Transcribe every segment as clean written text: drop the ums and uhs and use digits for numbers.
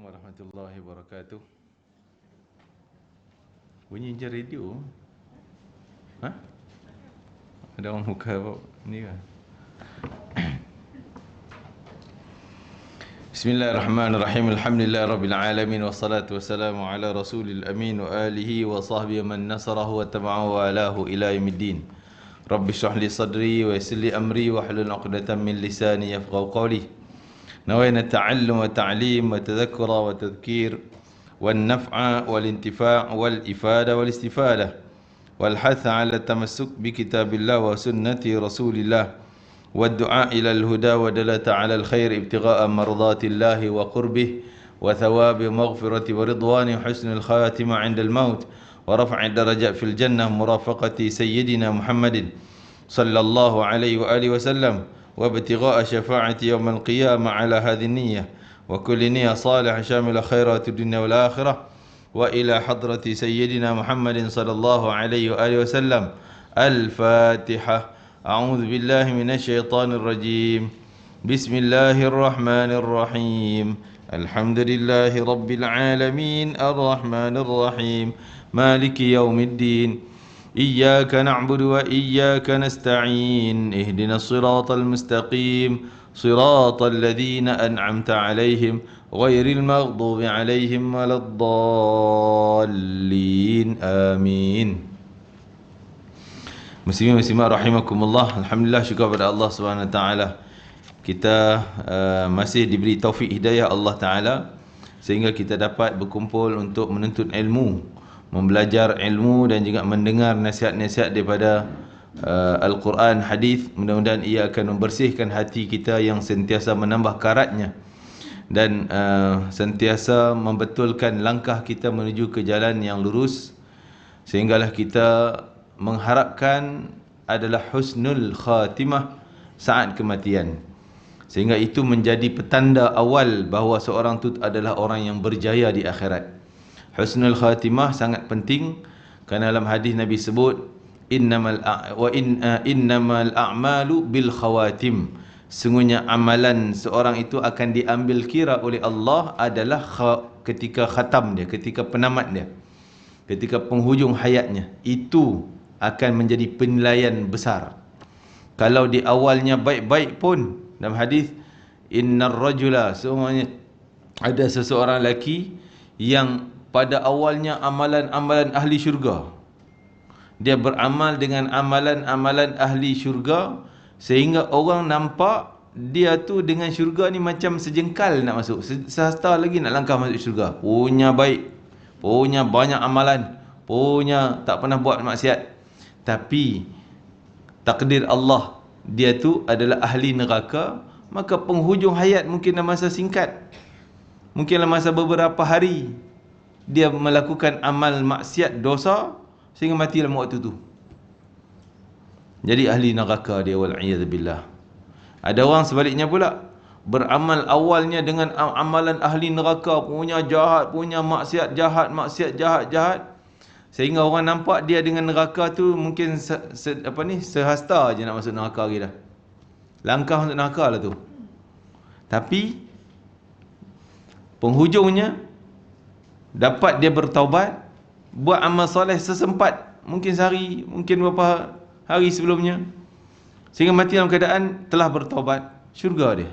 warahmatullahi wabarakatuh. Bunyi je radio. Ha? Ada orang buka ni kan? Bismillahirrahmanirrahim. Alhamdulillahirabbil alamin wassalatu wassalamu ala rasulil amin wa alihi wa sahbihi man nasarahu wa tabi'ahu wa alahu ila yaumiddin. Rabbi shrah li sadri wa yassir li amri wa hlul 'uqdatam min lisani yafqahu qawli. نوينا التعلم والتعليم والتذكر والتذكير والنفع والانتفاع والإفادة والاستفادة والحث على التمسك بكتاب الله وسنة رسول الله والدعاء إلى الهدى ودلالة على الخير ابتغاء مرضات الله وقربه وثواب مغفرة ورضوان وحسن الخاتمة عند الموت ورفع الدرجات في الجنة مرافقة سيدنا محمد صلى الله عليه وآله وسلم وابتغاء شفاعة يوم القيامة على هذه النية وكل نية صالحة شاملة خيرات الدنيا والآخرة وإلى حضرة سيدنا محمد صلى الله عليه وآله وسلم. الفاتحة. أعوذ بالله من الشيطان الرجيم. بسم الله الرحمن الرحيم. الحمد لله رب العالمين الرحمن الرحيم مالك يوم الدين إياك نعبد وإياك نستعين اهدنا الصراط المستقيم صراط الذين أنعمت عليهم غير المغضوب عليهم ولا الضالين آمين. Muslimin muslimat rahimakumullah. Alhamdulillah, syukur kepada Allah Subhanahu wa taala. Kita masih diberi taufik hidayah Allah taala sehingga kita dapat berkumpul untuk menuntut ilmu, membelajar ilmu dan juga mendengar nasihat-nasihat daripada Al-Quran, hadis. Mudah-mudahan ia akan membersihkan hati kita yang sentiasa menambah karatnya dan sentiasa membetulkan langkah kita menuju ke jalan yang lurus, sehinggalah kita mengharapkan adalah husnul khatimah saat kematian, sehingga itu menjadi petanda awal bahawa seorang itu adalah orang yang berjaya di akhirat. Husnul khatimah sangat penting kerana dalam hadis Nabi sebut innamal a'malu bil khawatim. Sungguhnya amalan seorang itu akan diambil kira oleh Allah adalah ketika khatam dia, ketika penamat dia, ketika penghujung hayatnya. Itu akan menjadi penilaian besar. Kalau di awalnya baik-baik pun, dalam hadis innar rajula, semuanya ada seseorang lelaki yang pada awalnya amalan-amalan ahli syurga, dia beramal dengan amalan-amalan ahli syurga, sehingga orang nampak dia tu dengan syurga ni macam sejengkal nak masuk, sehasta lagi nak langkah masuk syurga. Punya baik, punya banyak amalan, punya tak pernah buat maksiat. Tapi takdir Allah, dia tu adalah ahli neraka. Maka penghujung hayat mungkin dalam masa singkat, mungkin dalam masa beberapa hari, dia melakukan amal maksiat, dosa, sehingga mati dalam waktu tu. Jadi ahli neraka dia, wal'iyadzubillah. Ada orang sebaliknya pula, beramal awalnya dengan amalan ahli neraka, punya jahat, punya maksiat jahat, sehingga orang nampak dia dengan neraka tu mungkin sehasta je nak masuk neraka lagi dah. Langkah masuk neraka lah tu. Tapi penghujungnya dapat dia bertaubat, buat amal soleh sesempat, mungkin sehari, mungkin beberapa hari sebelumnya, sehingga mati dalam keadaan telah bertaubat, syurga dia.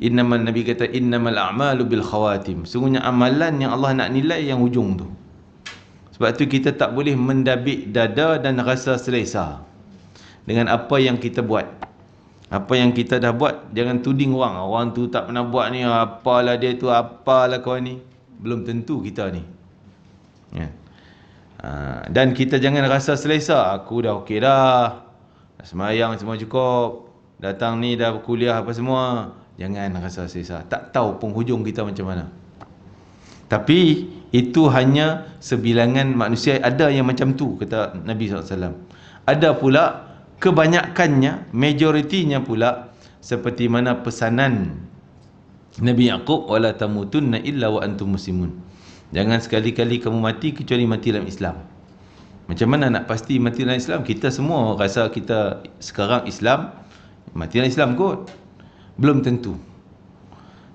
Nabi kata innamal a'malu bil khawatim. Sungguhnya amalan yang Allah nak nilai yang hujung tu. Sebab tu kita tak boleh mendabik dada dan rasa selesa dengan apa yang kita buat. Apa yang kita dah buat, jangan tuding orang tu tak pernah buat ni, apalah dia tu, apalah kawan ni. Belum tentu kita ni ya. Dan kita jangan rasa selesa, aku dah okey dah, semayang semua cukup, datang ni dah kuliah apa semua. Jangan rasa selesa, tak tahu penghujung kita macam mana. Tapi itu hanya sebilangan manusia, ada yang macam tu, kata Nabi SAW. Ada pula kebanyakannya, majoritinya pula, seperti mana pesanan Nabi Yaqub, wala tamutunna illa wa antum muslimun. Jangan sekali-kali kamu mati kecuali mati dalam Islam. Macam mana nak pasti mati dalam Islam? Kita semua rasa kita sekarang Islam, mati dalam Islam kot. Belum tentu.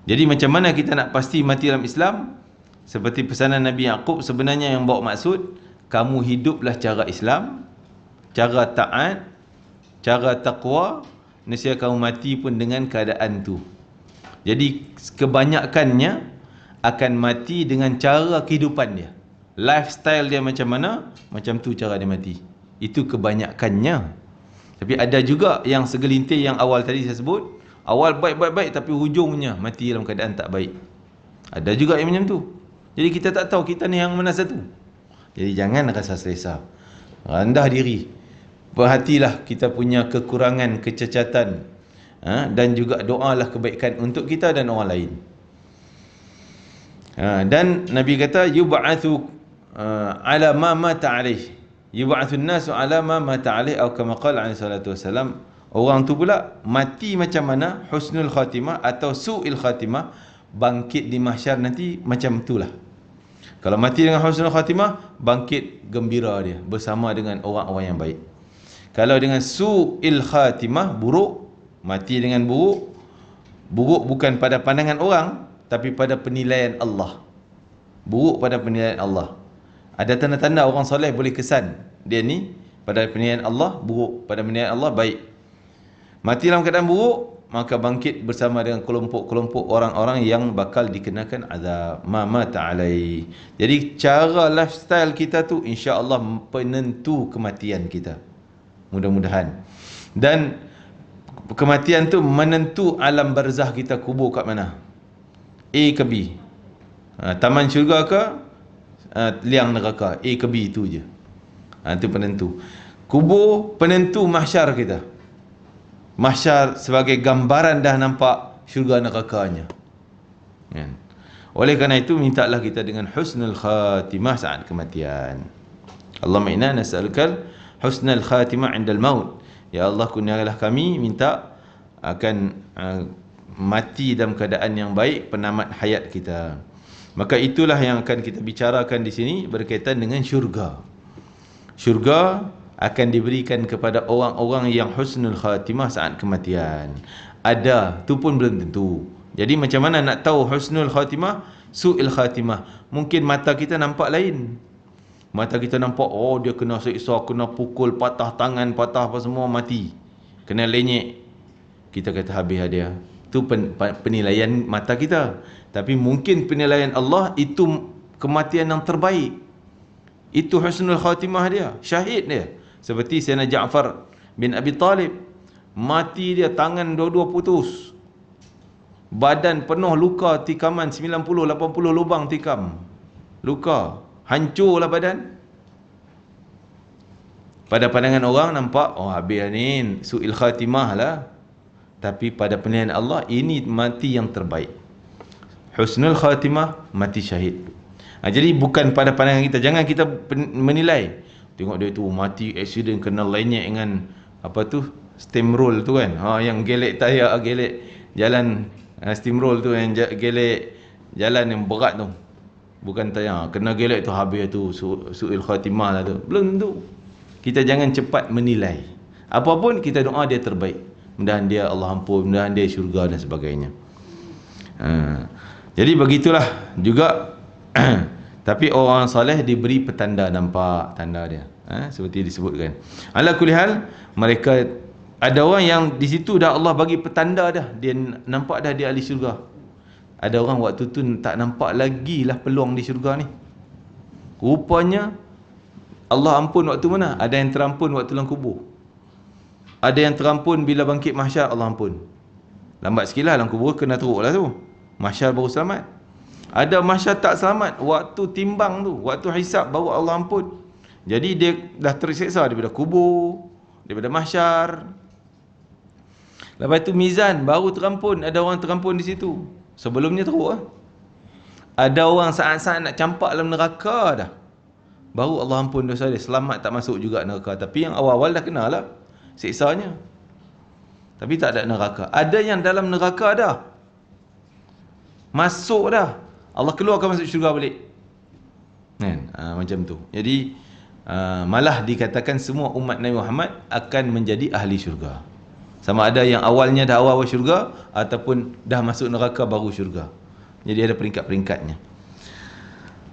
Jadi macam mana kita nak pasti mati dalam Islam? Seperti pesanan Nabi Yaqub, sebenarnya yang bawa maksud, kamu hiduplah cara Islam, cara taat, cara taqwa, nescaya kamu mati pun dengan keadaan tu. Jadi kebanyakannya akan mati dengan cara kehidupan dia. Lifestyle dia macam mana, macam tu cara dia mati. Itu kebanyakannya. Tapi ada juga yang segelintir yang awal tadi saya sebut, awal baik-baik tapi hujungnya mati dalam keadaan tak baik. Ada juga yang macam tu. Jadi kita tak tahu kita ni yang mana satu. Jadi jangan rasa selesa. Rendah diri. Perhatilah kita punya kekurangan, kecacatan, dan juga doalah kebaikan untuk kita dan orang lain. Dan Nabi kata yub'atsu ala ma mata alaih. Yub'atsun nasu ala ma mata alaih, atau kama qala alaihi salatu wasalam. Orang tu pula mati macam mana, husnul khatimah atau su'il khatimah, bangkit di mahsyar nanti macam itulah. Kalau mati dengan husnul khatimah, bangkit gembira dia bersama dengan orang-orang yang baik. Kalau dengan su'il khatimah, buruk, mati dengan buruk. Buruk bukan pada pandangan orang, tapi pada penilaian Allah. Buruk pada penilaian Allah. Ada tanda-tanda orang soleh boleh kesan dia ni pada penilaian Allah buruk, pada penilaian Allah baik. Mati dalam keadaan buruk, maka bangkit bersama dengan kelompok-kelompok orang-orang yang bakal dikenakan azab ma mata alai. Jadi cara lifestyle kita tu insya-Allah penentu kematian kita. Mudah-mudahan. Dan kematian tu menentu alam barzah kita, kubur kat mana. A ke B. Taman syurga ke liang neraka. A ke B, itu je. Itu penentu. Kubur penentu mahsyar kita. Mahsyar sebagai gambaran dah nampak syurga nerakanya. Kan? Oleh kerana itu mintalah kita dengan husnul khatimah saat kematian. Allahumma inna nas'alukal husnul khatimah 'indal maut. Ya Allah, kurniakanlah kami minta akan mati dalam keadaan yang baik penamat hayat kita. Maka itulah yang akan kita bicarakan di sini berkaitan dengan syurga. Syurga akan diberikan kepada orang-orang yang husnul khatimah saat kematian. Ada, tu pun belum tentu. Jadi macam mana nak tahu husnul khatimah, su'il khatimah? Mungkin mata kita nampak lain. Mata kita nampak, oh dia kena siksa, kena pukul, patah tangan, patah apa semua, mati. Kena lenyek. Kita kata habis dia. Itu penilaian mata kita. Tapi mungkin penilaian Allah itu kematian yang terbaik. Itu husnul khatimah dia, syahid dia. Seperti Sayyidina Ja'far bin Abi Talib. Mati dia, tangan dua-dua putus. Badan penuh luka, tikaman 90-80 lubang tikam. Luka. Hancurlah badan. Pada pandangan orang nampak, oh habis ni, su'il khatimah lah. Tapi pada penilaian Allah, ini mati yang terbaik. Husnul khatimah, mati syahid. Jadi bukan pada pandangan kita. Jangan kita menilai. Tengok dia tu mati aksiden kena lenyek dengan apa tu, steamroll tu kan. Yang gelek tayar, gelek jalan, steamroll tu yang gelek jalan yang berat tu. Bukan tayar, kena gelek tu habis tu su'il khatimah lah tu. Belum tentu. Kita jangan cepat menilai. Apapun kita doa dia terbaik. Mudah-mudahan dia Allah ampun, mudah-mudahan dia syurga dan sebagainya. Jadi begitulah juga. Tapi orang soleh diberi petanda, nampak tanda dia, seperti disebutkan. Ala kulli hal, mereka ada orang yang di situ dah Allah bagi petanda dah, dia nampak dah dia ahli syurga. Ada orang waktu tu tak nampak lagi lah peluang di syurga ni. Rupanya Allah ampun waktu mana? Ada yang terampun waktu dalam kubur. Ada yang terampun bila bangkit mahsyar, Allah ampun. Lambat sikit lah dalam kubur, kena teruk lah tu. Mahsyar baru selamat. Ada mahsyar tak selamat, waktu timbang tu, waktu hisab baru Allah ampun. Jadi dia dah tersiksa daripada kubur, daripada mahsyar. Lepas tu mizan baru terampun, ada orang terampun di situ. Sebelumnya teruk lah. Ada orang saat-saat nak campak dalam neraka dah, baru Allah ampun dosa dia, selamat tak masuk juga neraka. Tapi yang awal-awal dah kena lah siksanya, tapi tak ada neraka. Ada yang dalam neraka dah, masuk dah, Allah keluarkan masuk syurga balik kan? Macam tu. Jadi malah dikatakan semua umat Nabi Muhammad akan menjadi ahli syurga. Sama ada yang awalnya dah awal syurga ataupun dah masuk neraka baru syurga. Jadi ada peringkat-peringkatnya.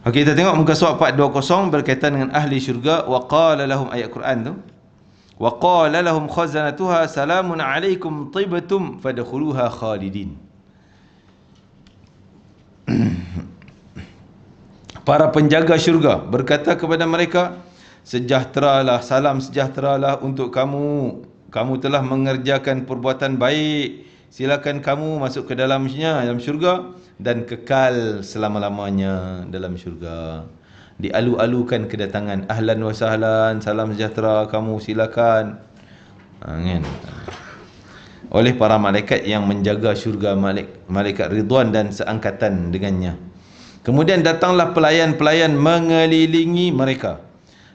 Okey, kita tengok muka surat 420 berkaitan dengan ahli syurga. Wa qala lahum, ayat Quran tu. Wa qala lahum khazanatuha salamun alaikum tibtum fadkhuluha khalidin. Para penjaga syurga berkata kepada mereka, sejahteralah, salam sejahteralah untuk kamu. Kamu telah mengerjakan perbuatan baik. Silakan kamu masuk ke dalamnya, dalam syurga, dan kekal selama-lamanya dalam syurga. Dialu-alukan kedatangan, ahlan wa sahlan, salam sejahtera, kamu silakan. Kan? Oleh para malaikat yang menjaga syurga, malaikat Ridwan dan seangkatan dengannya. Kemudian datanglah pelayan-pelayan mengelilingi mereka,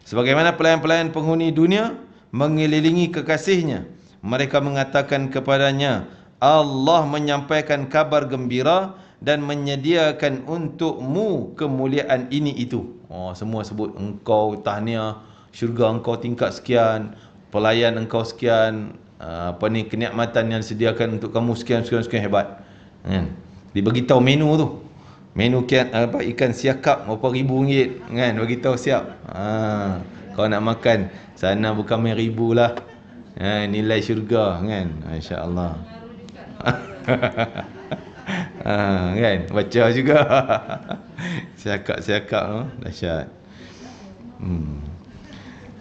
sebagaimana pelayan-pelayan penghuni dunia mengelilingi kekasihnya. Mereka mengatakan kepadanya, Allah menyampaikan kabar gembira dan menyediakan untukmu kemuliaan ini itu. Oh, semua sebut engkau tahniah, syurga engkau tingkat sekian, pelayan engkau sekian, kenikmatan yang disediakan untuk kamu sekian hebat. Kan? Dibagi tahu menu tu. Menu ikan siakap berapa ribu ringgit, kan, bagi tahu siap. Kau nak makan sana bukan main ribu lah. Nilai syurga, kan. Masya-Allah. Kan, baca juga. Siakap-siakap tu dahsyat.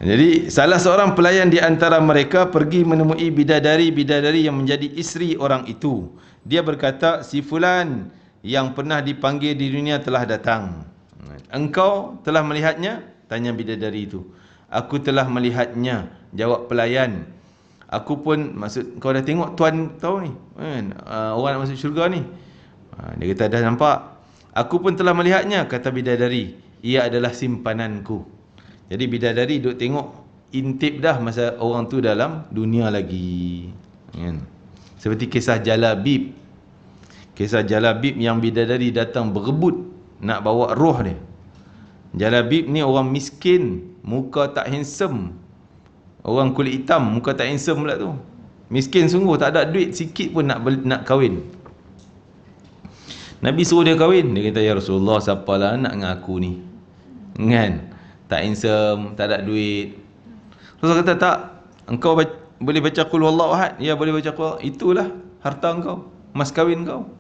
Jadi salah seorang pelayan di antara mereka pergi menemui bidadari-bidadari yang menjadi isteri orang itu. Dia berkata, si fulan yang pernah dipanggil di dunia telah datang. Engkau telah melihatnya? Tanya bidadari itu. Aku telah melihatnya, jawab pelayan. Aku pun, maksud kau dah tengok tuan tahu ni, kan? Orang nak masuk syurga ni. Dia kata dah nampak. Aku pun telah melihatnya, kata bidadari. Ia adalah simpananku. Jadi bidadari duk tengok intip dah masa orang tu dalam dunia lagi, kan? Seperti kisah Jalabib. Kisah Jalabib yang bidadari datang berebut nak bawa roh dia. Jalabib ni orang miskin, muka tak handsome. Orang kulit hitam, muka tak handsome pula tu. Miskin sungguh, tak ada duit sikit pun nak kahwin. Nabi suruh dia kahwin. Dia kata, ya Rasulullah, siapalah nak dengan aku ni, kan? Tak handsome, tak ada duit. Rasulullah kata, tak, engkau boleh baca qul huwallahu ahad? Ya, boleh baca qul. Itulah harta engkau, mas kahwin kau.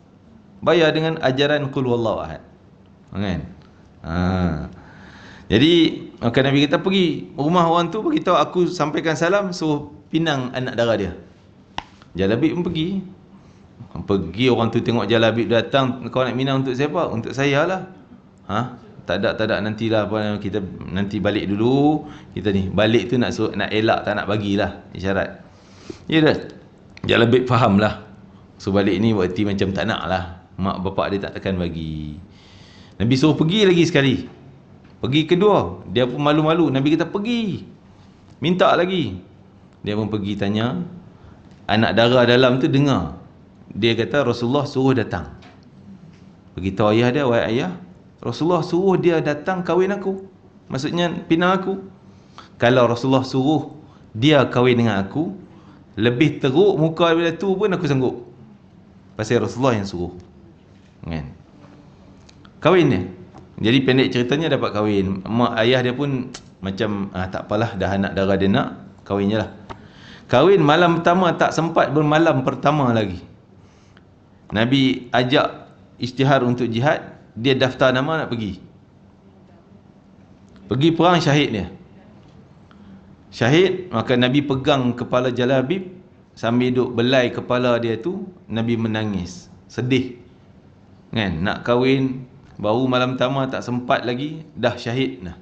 Bayar dengan ajaran qul huwallahu ahad, kan? Jadi maka Nabi kita pergi rumah orang tu, beritahu aku sampaikan salam, suruh pinang anak dara dia. Jalabib pun pergi. Orang tu tengok Jalabib datang, kau nak minang untuk siapa? Untuk saya lah. Tak ada nantilah, kita nanti balik dulu. Kita ni balik tu nak elak, tak nak bagilah isyarat. Ya dah. Jalabib faham lah. So balik ni berarti macam tak nak lah, mak bapak dia tak akan bagi. Nabi suruh pergi lagi sekali. Pergi kedua, dia pun malu-malu. Nabi kata pergi, minta lagi. Dia pun pergi tanya. Anak dara dalam tu dengar. Dia kata Rasulullah suruh datang. Beritahu ayah dia, wahai ayah, Rasulullah suruh dia datang kahwin aku. Maksudnya pinang aku. Kalau Rasulullah suruh dia kahwin dengan aku, lebih teruk muka daripada tu pun aku sanggup. Pasal Rasulullah yang suruh, kan? Kahwin dia. Jadi pendek ceritanya dapat kahwin. Mak ayah dia pun macam tak apalah, dah anak dara dia nak, kahwin je lah. Kahwin malam pertama tak sempat bermalam pertama lagi. Nabi ajak isytihar untuk jihad, dia daftar nama nak pergi. Pergi perang, syahid dia. Syahid, maka Nabi pegang kepala Jalabib sambil duk belai kepala dia tu. Nabi menangis, sedih, kan? Nak kahwin, baru malam pertama tak sempat lagi, dah syahid dah.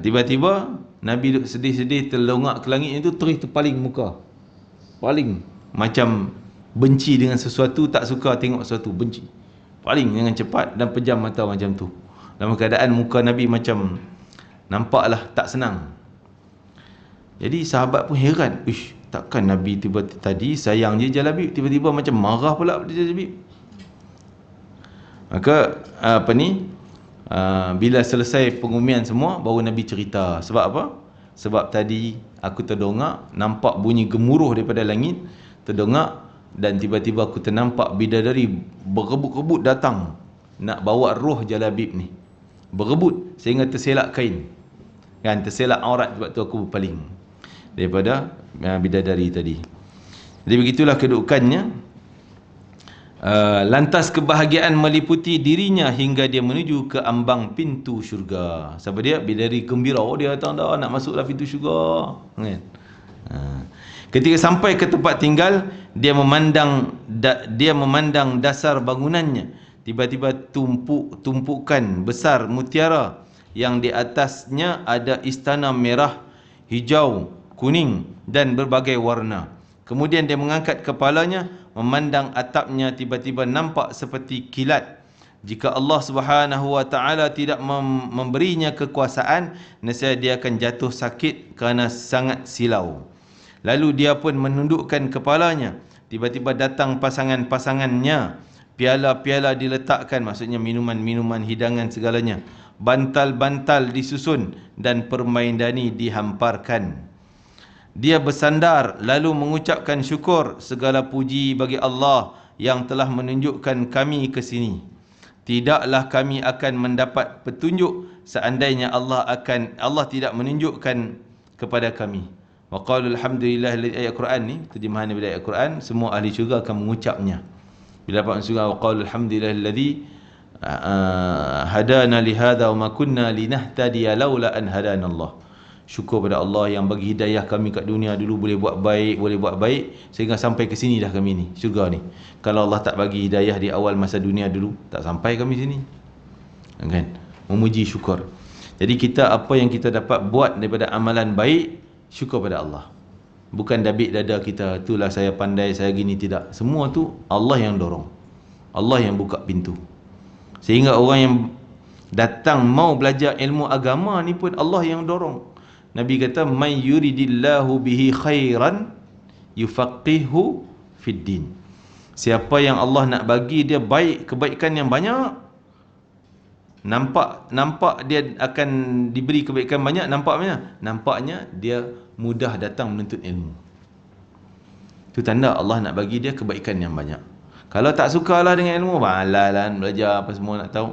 Tiba-tiba Nabi duk sedih-sedih, terlongak ke langit itu, terus terpaling muka, paling macam benci dengan sesuatu, tak suka tengok sesuatu, benci, paling dengan cepat dan pejam mata macam tu. Dalam keadaan muka Nabi macam nampaklah tak senang. Jadi sahabat pun heran, takkan Nabi tiba-tiba tadi sayang je Jalabib, tiba-tiba macam marah pula pada Jalabib. Maka bila selesai pengumuman semua, baru Nabi cerita. Sebab apa? Sebab tadi aku terdongak, nampak bunyi gemuruh daripada langit, terdongak, dan tiba-tiba aku ternampak bidadari berebut-rebut datang nak bawa roh Jalabib ni. Berebut sehingga terselak kain. Kan, terselak aurat, sebab tu aku berpaling daripada bidadari tadi. Jadi begitulah kedudukannya. Lantas kebahagiaan meliputi dirinya hingga dia menuju ke ambang pintu syurga. Siapa dia? Bidadari gembira, oh dia datang dah, nak masuklah pintu syurga, kan? Ketika sampai ke tempat tinggal, dia memandang dasar bangunannya. Tiba-tiba tumpukan besar mutiara yang di atasnya ada istana merah, hijau, kuning dan berbagai warna. Kemudian dia mengangkat kepalanya, memandang atapnya, tiba-tiba nampak seperti kilat. Jika Allah Subhanahu wa taala tidak memberinya kekuasaan, nescaya dia akan jatuh sakit kerana sangat silau. Lalu dia pun menundukkan kepalanya. Tiba-tiba datang pasangan-pasangannya. Piala-piala diletakkan, maksudnya minuman-minuman, hidangan segalanya. Bantal-bantal disusun dan permaidani dihamparkan. Dia bersandar lalu mengucapkan syukur, segala puji bagi Allah yang telah menunjukkan kami ke sini. Tidaklah kami akan mendapat petunjuk seandainya Allah tidak menunjukkan kepada kami. Wa qalu alhamdulillah, ayat Quran ni, terjemahan daripada ayat Quran, semua ahli syurga akan mengucapnya. Bila dapat surga, wa qalu alhamdulillah alladhi hadana li hadha wa ma kunna linahtadiya laula an hadana Allah. Syukur pada Allah yang bagi hidayah kami kat dunia dulu, boleh buat baik sehingga sampai ke sini dah kami ni, syurga ni. Kalau Allah tak bagi hidayah di awal masa dunia dulu, tak sampai kami sini, kan? Memuji, syukur. Jadi kita, apa yang kita dapat buat daripada amalan baik, syukur pada Allah. Bukan dabik dada kita, itulah saya pandai, saya gini, tidak. Semua tu Allah yang dorong, Allah yang buka pintu. Sehingga orang yang datang mau belajar ilmu agama ni pun Allah yang dorong. Nabi kata, "May yuridillahu bihi khairan yufaqihu fid din." Siapa yang Allah nak bagi dia kebaikan yang banyak, nampak dia akan diberi kebaikan banyak, nampaknya dia mudah datang menuntut ilmu. Itu tanda Allah nak bagi dia kebaikan yang banyak. Kalau tak sukalah dengan ilmu, malalan belajar apa semua nak tahu,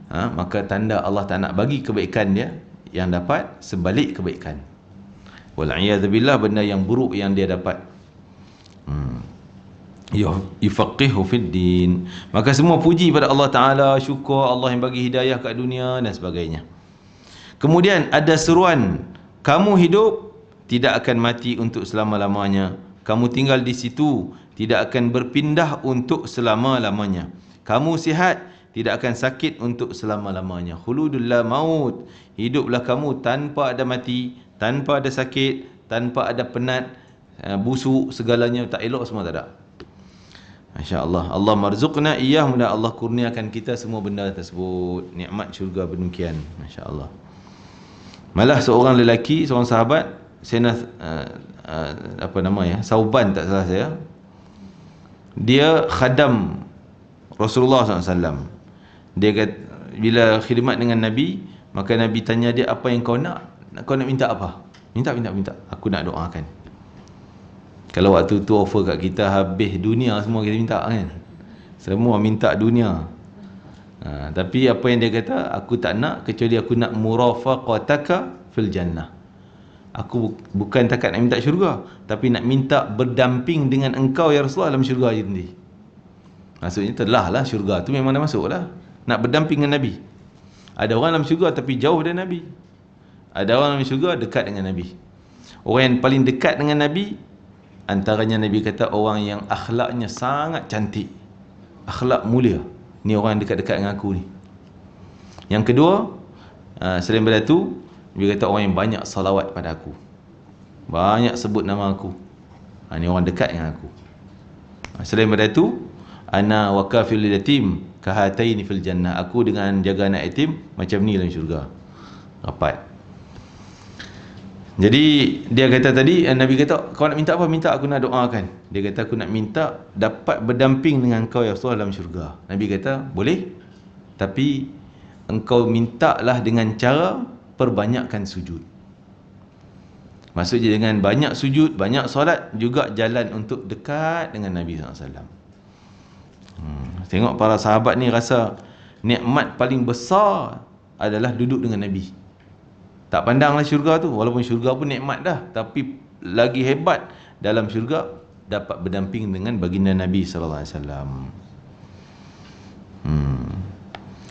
maka tanda Allah tak nak bagi kebaikan dia, yang dapat sebalik kebaikan. Wal'iyadzubillah, benda yang buruk yang dia dapat. Yufaqihu fid din. Maka semua puji pada Allah Ta'ala, syukur Allah yang bagi hidayah kat dunia dan sebagainya. Kemudian ada seruan, kamu hidup tidak akan mati untuk selama-lamanya. Kamu tinggal di situ tidak akan berpindah untuk selama-lamanya. Kamu sihat tidak akan sakit untuk selama-lamanya. Khuludul la maut. Hiduplah kamu tanpa ada mati, tanpa ada sakit, tanpa ada penat, busuk, segalanya tak elok, semua tak ada. Masya-Allah. Allah marzuqna iyyah, mudah Allah kurniakan kita semua benda tersebut. Nikmat syurga demikian. Masya-Allah. Malah seorang lelaki, seorang sahabat, Sauban tak salah saya, dia khadam Rasulullah SAW. Dia kata, bila khidmat dengan Nabi, maka Nabi tanya dia, apa yang kau nak? Kau nak minta apa? Minta. Aku nak doakan. Kalau waktu tu offer kat kita habis dunia, semua kita minta, kan? Semua minta dunia. Tapi apa yang dia kata, aku tak nak kecuali aku nak murafaqataka fil jannah. Aku bukan takat nak minta syurga, tapi nak minta berdamping dengan engkau ya Rasulullah dalam syurga je nanti. Maksudnya telah lah syurga tu memang dah masuk lah. Nak berdamping dengan Nabi. Ada orang dalam syurga tapi jauh dari Nabi. Ada orang dalam syurga dekat dengan Nabi. Orang yang paling dekat dengan Nabi, antaranya Nabi kata orang yang akhlaknya sangat cantik, akhlak mulia. Ni orang yang dekat-dekat dengan aku ni. Yang kedua, selain daripada tu, dia kata orang yang banyak salawat pada aku, banyak sebut nama aku. Ni orang dekat dengan aku. Selain daripada tu, ana wa kafil yatim kahataini fil jannah. Aku dengan jaga anak yatim macam ni dalam syurga. Rapat. Jadi dia kata tadi, Nabi kata, kau nak minta apa? Minta, aku nak doakan. Dia kata, aku nak minta dapat berdamping dengan kau ya Rasulullah dalam syurga. Nabi kata, boleh, tapi engkau mintalah dengan cara perbanyakkan sujud. Maksudnya dengan banyak sujud, banyak solat juga jalan untuk dekat dengan Nabi SAW. Tengok para sahabat ni rasa nikmat paling besar adalah duduk dengan Nabi. Tak pandanglah syurga tu, walaupun syurga pun nikmat dah, tapi lagi hebat dalam syurga dapat berdamping dengan baginda Nabi SAW.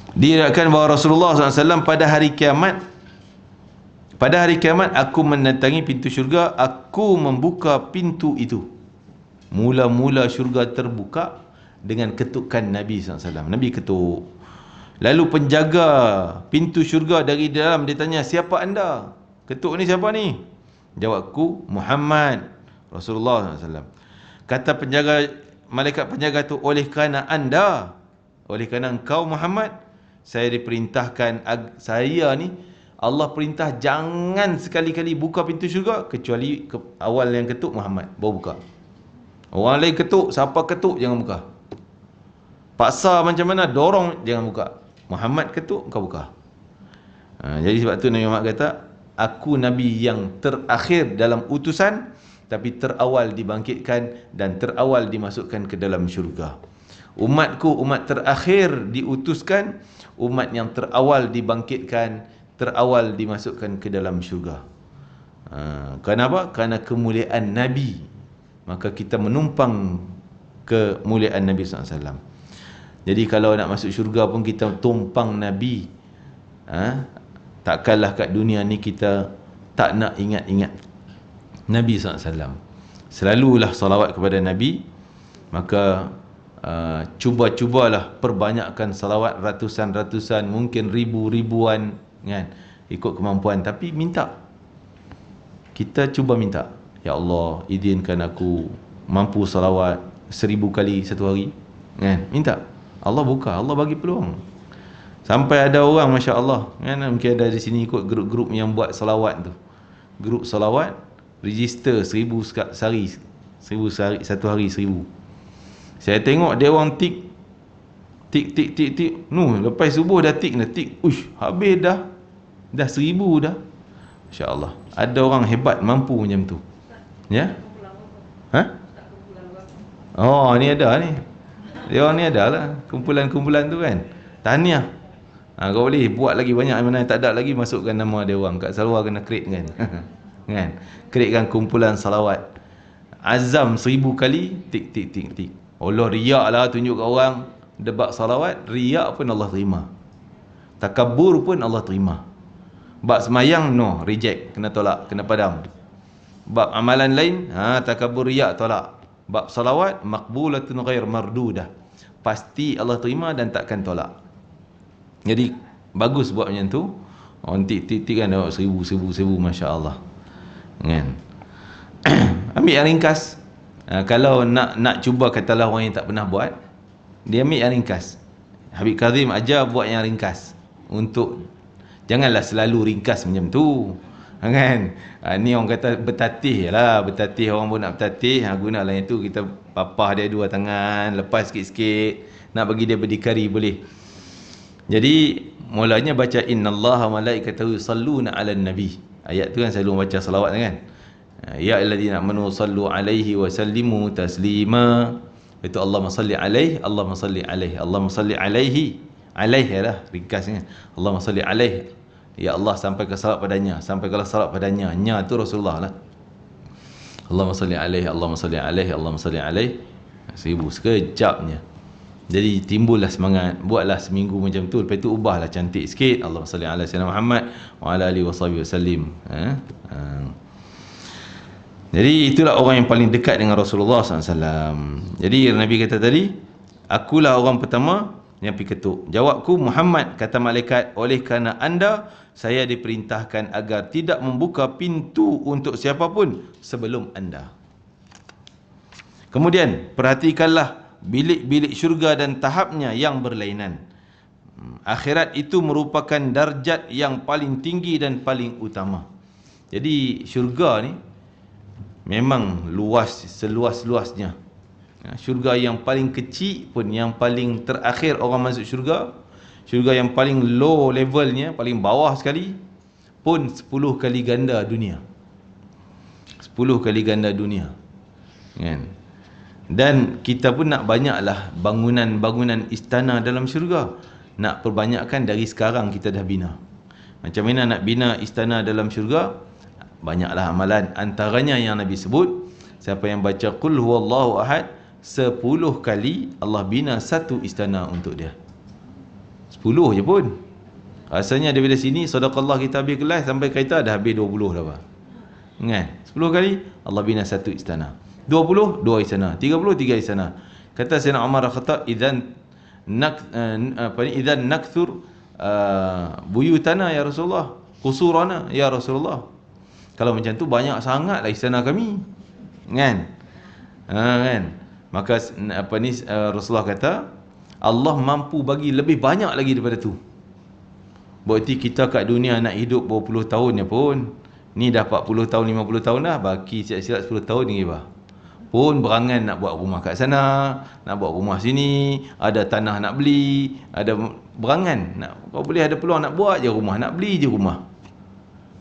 Diriwayatkan bahawa Rasulullah SAW pada hari kiamat aku mendatangi pintu syurga, aku membuka pintu itu. Mula-mula syurga terbuka dengan ketukan Nabi SAW. Nabi ketuk. Lalu penjaga pintu syurga dari dalam dia tanya, siapa anda? Ketuk ni siapa ni? Jawabku, Muhammad. Rasulullah SAW. Kata penjaga, malaikat penjaga tu, oleh kerana anda, oleh kerana engkau Muhammad, saya diperintahkan, saya ni Allah perintah jangan sekali-kali buka pintu syurga kecuali awal yang ketuk Muhammad baru buka. Orang lain ketuk, siapa ketuk jangan buka. Paksa macam mana, dorong jangan buka. Muhammad ketuk kau buka. Jadi sebab tu Nabi Muhammad kata, aku Nabi yang terakhir dalam utusan, tapi terawal dibangkitkan dan terawal dimasukkan ke dalam syurga. Umatku umat terakhir diutuskan, umat yang terawal dibangkitkan, terawal dimasukkan ke dalam syurga. Kenapa? Kerana kemuliaan Nabi, maka kita menumpang kemuliaan Nabi SAW. Jadi kalau nak masuk syurga pun kita tumpang Nabi. Takkanlah kat dunia ni kita tak nak ingat-ingat Nabi SAW. Selalulah salawat kepada Nabi. Maka cuba-cubalah perbanyakkan salawat, ratusan-ratusan, mungkin ribu-ribuan, kan, ikut kemampuan. Tapi minta, kita cuba minta, ya Allah izinkan aku mampu salawat 1000 kali satu hari, kan, minta. Allah buka, Allah bagi peluang. Sampai ada orang, Masya Allah, kan, mungkin ada di sini ikut grup-grup yang buat salawat tu, grup salawat, register 1000 sehari, 1000 sehari, satu hari 1000. Saya tengok dia orang tik lepas subuh dah tik, uish, habis dah 1000 dah. Masya Allah, ada orang hebat mampu macam tu, ya. Oh, ni ada ni, dia orang ni ada lah kumpulan-kumpulan tu, kan. Tahniah. Kau boleh buat lagi banyak, mana tak ada lagi masukkan nama dia orang kat Sarawak, kena create, kan. Kan, createkan kumpulan salawat, azam 1000 kali, tik. Allah, riak lah tunjuk kat orang debat salawat, riak pun Allah terima, takabur pun Allah terima. Bab semayang, no, reject, kena tolak, kena padam. Bab amalan lain, takabur, riak, tolak. Bab salawat, maqbulatun ghair mardudah, pasti Allah terima dan takkan tolak. Jadi bagus buat macam tu. Orang tik kan, 1000, Masya Allah, kan. Ambil yang ringkas. Kalau nak cuba, katalah orang yang tak pernah buat, dia ambil yang ringkas. Habib Kazim ajar buat yang ringkas. Untuk janganlah selalu ringkas macam tu, kan. Ni orang kata bertatih lah, bertatih, orang pun nak bertatih, gunalah yang tu. Kita papah dia 2 tangan, lepas sikit-sikit, nak bagi dia berdikari boleh. Jadi mulanya baca innallaha malaikatahu yusalluna 'alan nabi. Ayat tu kan selalu baca selawat, kan. Ya alladzina amanu sallu alaihi wa sallimu taslima. Itu Allahumma salli alaihi, Allahumma salli alaihi, Allahumma salli alaihi. Alaihi lah ringkasnya. Allahumma salli alaihi. Ya Allah, sampai ke salat padanya, sampai ke salat padanya. Nya tu Rasulullah lah. Allahumma salli alaihi, Allahumma salli alaihi, Allahumma salli alaihi. 1000 sekejapnya. Jadi timbullah semangat, buatlah seminggu macam tu. Lepas tu ubahlah cantik sikit. Allahumma salli ala sayyidina Muhammad wa ala alihi washabihi wasallim. Jadi itulah orang yang paling dekat dengan Rasulullah SAW. Jadi Nabi kata tadi, akulah orang pertama yang pergi ketuk. Jawabku, Muhammad. Kata malaikat, oleh kerana anda, saya diperintahkan agar tidak membuka pintu untuk siapapun sebelum anda. Kemudian perhatikanlah bilik-bilik syurga dan tahapnya yang berlainan. Akhirat itu merupakan darjat yang paling tinggi dan paling utama. Jadi syurga ni memang luas, seluas-luasnya. Syurga yang paling kecil pun, yang paling terakhir orang masuk syurga, syurga yang paling low levelnya, paling bawah sekali pun 10 kali ganda dunia. 10 kali ganda dunia, kan? Dan kita pun nak banyaklah bangunan-bangunan istana dalam syurga. Nak perbanyakkan dari sekarang kita dah bina. Macam mana nak bina istana dalam syurga? Banyaklah amalan. Antaranya yang Nabi sebut, siapa yang baca Qul huwallahu ahad 10 kali, Allah bina satu istana untuk dia. 10 je pun. Rasanya daripada sini sedekah kita habis kelas sampai kereta dah habis 20 dah, Pak. Kan? 10 kali Allah bina satu istana. 20, 2 istana. 30, 3 istana. Kata Sayyidina Umar Al-Khattab, idzan nakthur buyutana ya Rasulullah, qusurana ya Rasulullah. Kalau macam tu banyak sangatlah istana kami. Kan? Kan? Maka Rasulullah kata, Allah mampu bagi lebih banyak lagi daripada tu. Berarti kita kat dunia nak hidup berapa puluh tahun pun, ni dah 40 tahun, 50 tahun dah, baki siap-siap 10 tahun ni, bah. Pun berangan nak buat rumah kat sana, nak buat rumah sini, ada tanah nak beli, ada berangan nak, kau boleh ada peluang nak buat je rumah, nak beli je rumah.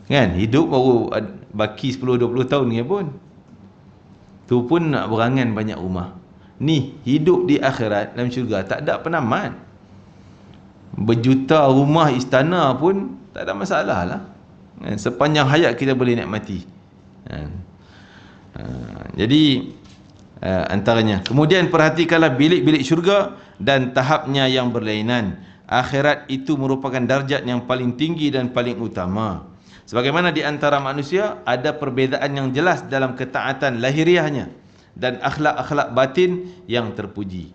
Kan? Hidup baru baki 10-20 tahun ni pun. Tu pun nak berangan banyak rumah. Ni hidup di akhirat dalam syurga tak ada penamat. Berjuta rumah istana pun tak ada masalah lah. Kan? Sepanjang hayat kita boleh nikmati. Kan? Jadi antaranya. Kemudian perhatikanlah bilik-bilik syurga dan tahapnya yang berlainan. Akhirat itu merupakan darjat yang paling tinggi dan paling utama. Sebagaimana di antara manusia ada perbezaan yang jelas dalam ketaatan lahiriahnya dan akhlak-akhlak batin yang terpuji.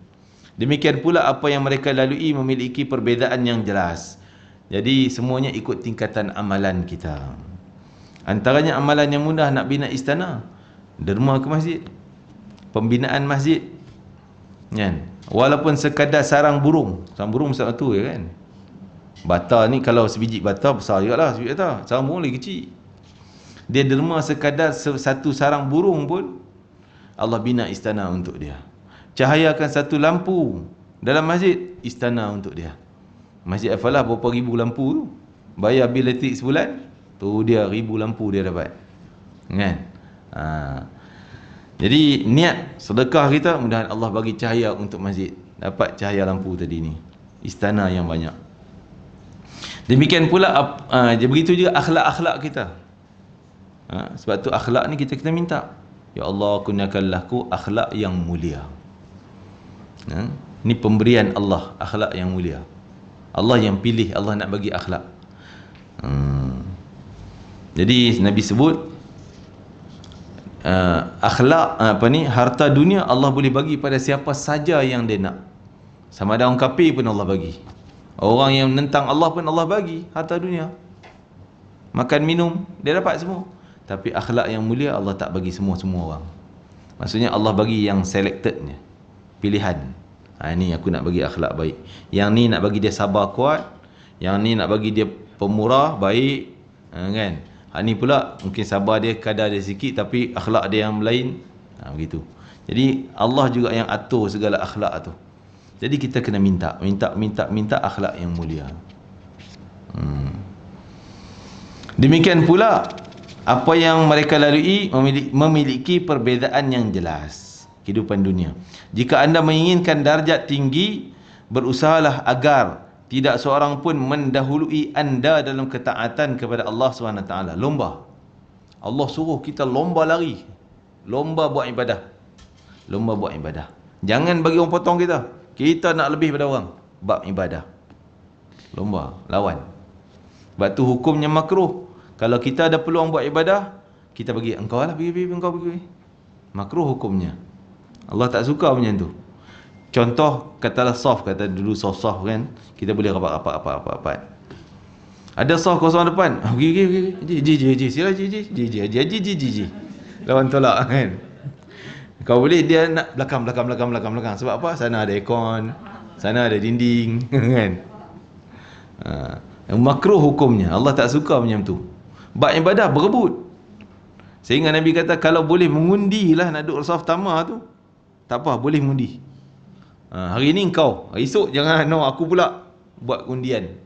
Demikian pula apa yang mereka lalui memiliki perbezaan yang jelas. Jadi semuanya ikut tingkatan amalan kita. Antaranya amalan yang mudah nak bina istana, derma ke masjid, pembinaan masjid, kan? Walaupun sekadar sarang burung besar tu, ya kan? Bata ni kalau sebiji bata besar jugalah, sebiji bata. Sarang burung lagi kecil. Dia derma sekadar satu sarang burung pun Allah bina istana untuk dia. Cahayakan satu lampu dalam masjid, istana untuk dia. Masjid Al-Falah berapa ribu lampu tu, bayar bil elektrik sebulan, tu dia ribu lampu dia dapat, kan? Jadi niat sedekah kita, mudah-mudahan Allah bagi cahaya untuk masjid, dapat cahaya lampu tadi ni, istana yang banyak. Demikian pula begitu juga akhlak-akhlak kita. Sebab tu akhlak ni kita minta, ya Allah kurniakanlah aku akhlak yang mulia. Ni pemberian Allah, akhlak yang mulia. Allah yang pilih, Allah nak bagi akhlak. Jadi Nabi sebut akhlak harta dunia Allah boleh bagi pada siapa saja yang dia nak. Sama ada orang kafir pun Allah bagi. Orang yang menentang Allah pun Allah bagi harta dunia. Makan minum dia dapat semua. Tapi akhlak yang mulia Allah tak bagi semua orang. Maksudnya Allah bagi yang selectednya, pilihan. Ni aku nak bagi akhlak baik. Yang ni nak bagi dia sabar kuat. Yang ni nak bagi dia pemurah baik, kan? Ni pula mungkin sabar dia kadar dia sikit tapi akhlak dia yang lain, begitu. Jadi Allah juga yang atur segala akhlak tu. Jadi kita kena minta akhlak yang mulia. Demikian pula apa yang mereka lalui memiliki perbezaan yang jelas. Kehidupan dunia. Jika anda menginginkan darjat tinggi, berusahalah agar tidak seorang pun mendahului anda dalam ketaatan kepada Allah SWT. Lomba. Allah suruh kita lomba lari, lomba buat ibadah, lomba buat ibadah. Jangan bagi orang potong kita. Kita nak lebih pada orang, bab ibadah. Lomba, lawan. Sebab tu hukumnya makruh. Kalau kita ada peluang buat ibadah, kita bagi engkau lah, engkau pergi. Makruh hukumnya. Allah tak suka macam tu. Contoh, katalah soft, kata dulu soft kan, kita boleh rapat. Ada soft kosong depan, ji, sila ji. Lawan tolak kan. Kau boleh dia nak belakang. Sebab apa? Sana ada aircon, sana ada dinding, kan? Makruh hukumnya. Allah tak suka macam tu. Bab ibadah berebut. Sehingga Nabi kata kalau boleh mengundilah nak duduk saf pertama tu, tak apa, boleh mengundi. Hari ni engkau, esok jangan aku pula buat undian.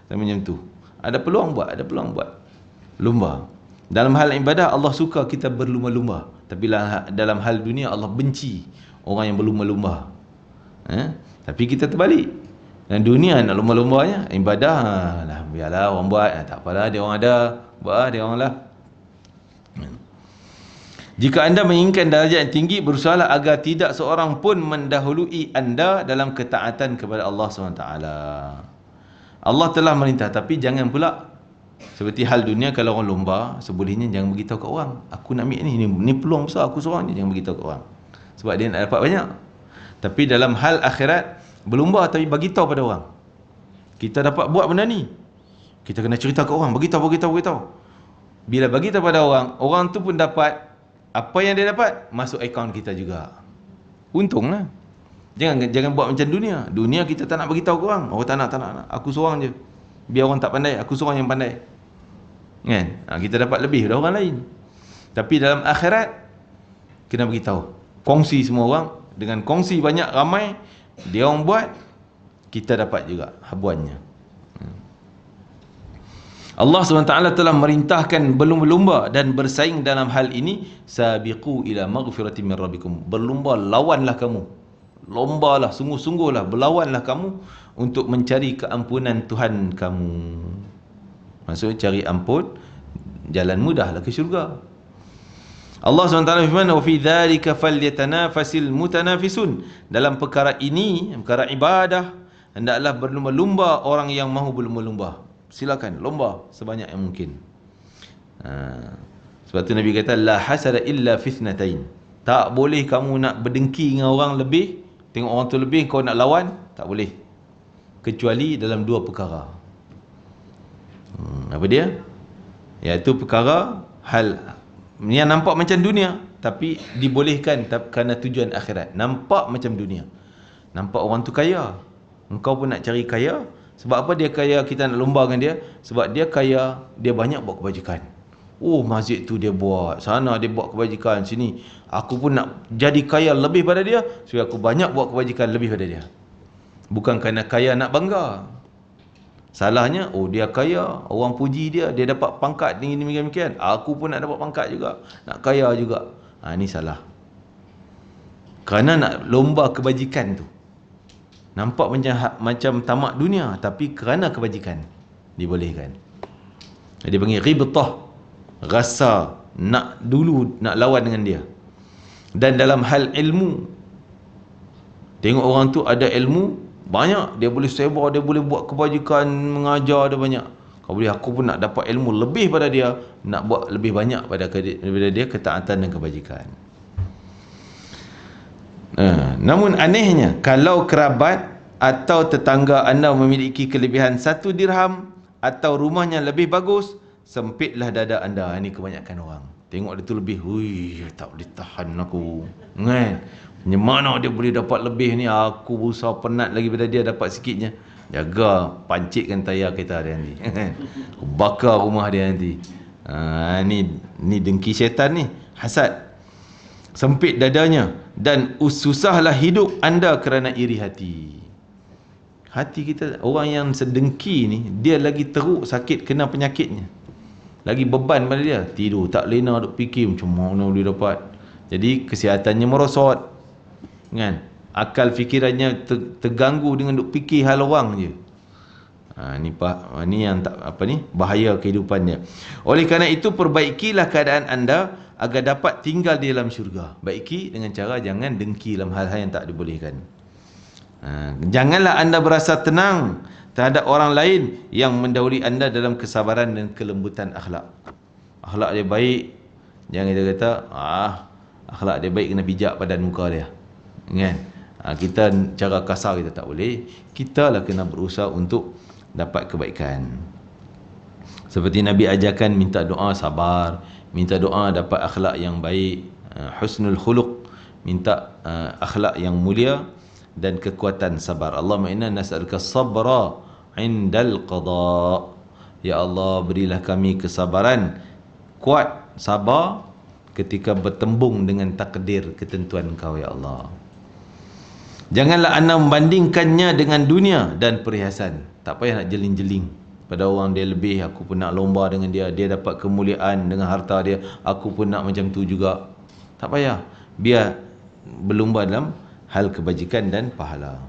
Macam tu. Ada peluang buat, lomba. Dalam hal ibadah Allah suka kita berlumba-lumba, tapi dalam hal dunia Allah benci orang yang berlumba-lumba. Tapi kita terbalik. Dan dunia nak lumba-lumbanya, ibadah lah biarlah orang buat, tak apalah, dia orang ada, buat dia orang lah. Jika anda menginginkan darjat yang tinggi, berusahalah agar tidak seorang pun mendahului anda dalam ketaatan kepada Allah SWT. Allah telah merintah, tapi jangan pula seperti hal dunia, kalau orang lomba, sebolehnya jangan beritahu kat orang, aku nak ambil ni peluang besar, aku seorang je, jangan beritahu kat orang, sebab dia nak dapat banyak. Tapi dalam hal akhirat, berlomba tapi beritahu pada orang, kita dapat buat benda ni, kita kena cerita kat orang, beritahu. Bila beritahu pada orang, orang tu pun dapat apa yang dia dapat, masuk akaun kita juga. Untunglah. Jangan buat macam dunia. Dunia kita tak nak beritahu ke orang. Orang tak nak. Aku seorang je. Biar orang tak pandai, aku seorang yang pandai. Kan? Kita dapat lebih dari orang lain. Tapi dalam akhirat, kena beritahu. Kongsi semua orang. Dengan kongsi banyak ramai, dia orang buat, kita dapat juga habuannya. Allah SWT telah merintahkan berlumba-lumba dan bersaing dalam hal ini. Sabiqu ila maghfiratin min rabbikum. Berlumba, lawanlah kamu. Lombalah, sungguh-sungguhlah, berlawanlah kamu untuk mencari keampunan Tuhan kamu. Maksudnya cari ampun, jalan mudahlah ke syurga. Allah SWT firman, wa fi dzalika falyatanafasil mutanafisun. Dalam perkara ini, perkara ibadah, hendaklah berlumba-lumba orang yang mahu berlumba-lumba. Silakan lomba sebanyak yang mungkin. Sebab tu Nabi kata, la hasada illa fitnatain. Tak boleh kamu nak berdengki dengan orang lebih, tengok orang tu lebih, kau nak lawan, tak boleh, kecuali dalam dua perkara. Apa dia? Iaitu perkara hal yang nampak macam dunia, tapi dibolehkan kerana tujuan akhirat. Nampak macam dunia, nampak orang tu kaya, engkau pun nak cari kaya. Sebab apa dia kaya, kita nak lomba dengan dia? Sebab dia kaya, dia banyak buat kebajikan. Oh, masjid tu dia buat, sana dia buat kebajikan, sini aku pun nak jadi kaya lebih pada dia, supaya aku banyak buat kebajikan lebih pada dia. Bukan kerana kaya nak bangga. Salahnya, oh dia kaya, orang puji dia, dia dapat pangkat demikian, aku pun nak dapat pangkat juga, nak kaya juga. Ini salah. Kerana nak lomba kebajikan tu, nampak macam tamak dunia, tapi kerana kebajikan dibolehkan. Dia panggil ghibtah, rasa nak lawan dengan dia. Dan dalam hal ilmu, tengok orang tu ada ilmu banyak, dia boleh sebar, dia boleh buat kebajikan, mengajar dia banyak. Kau boleh, aku pun nak dapat ilmu lebih pada dia, nak buat lebih banyak daripada dia ketaatan dan kebajikan. Namun anehnya, kalau kerabat atau tetangga anda memiliki kelebihan 1 dirham atau rumahnya lebih bagus, sempitlah dada anda. Ini kebanyakan orang. Tengok dia tu lebih, hui, tak boleh tahan aku. Kan? Macam mana dia boleh dapat lebih ni? Aku berusaha penat lagi pada dia dapat sikitnya. Jaga, pancitkan tayar kereta dia nanti. Bakar rumah dia nanti. Ni dengki syaitan ni, hasad. Sempit dadanya dan susahlah hidup anda kerana iri hati. Hati kita, orang yang sedengki ni, dia lagi teruk sakit kena penyakitnya, lagi beban pada dia, tidur tak lena, duk fikir macam mana boleh dapat. Jadi kesihatannya merosot, kan? Akal fikirannya terganggu dengan duk fikir hal orang je. Ni yang tak bahaya kehidupannya. Oleh kerana itu, perbaikilah keadaan anda agar dapat tinggal di dalam syurga. Baiki dengan cara jangan dengki dalam hal-hal yang tak dibolehkan. Janganlah anda berasa tenang terhadap orang lain yang mendahului anda dalam kesabaran dan kelembutan akhlak. Akhlak dia baik, jangan kita kata akhlak dia baik, kena pijak padan muka dia, kan? Kita cara kasar kita tak boleh. Kita lah kena berusaha untuk dapat kebaikan. Seperti Nabi ajarkan, minta doa sabar, minta doa dapat akhlak yang baik, husnul khuluq, minta akhlak yang mulia dan kekuatan sabar. Allahumma inna nas'aluka sabra indal qada. Ya Allah, berilah kami kesabaran, kuat sabar ketika bertembung dengan takdir ketentuan Kau ya Allah. Janganlah anda membandingkannya dengan dunia dan perhiasan. Tak payah nak jeling-jeling. pada orang dia lebih, aku pun nak lomba dengan dia. Dia dapat kemuliaan dengan harta dia, aku pun nak macam tu juga. Tak payah, biar berlomba dalam hal kebajikan dan pahala.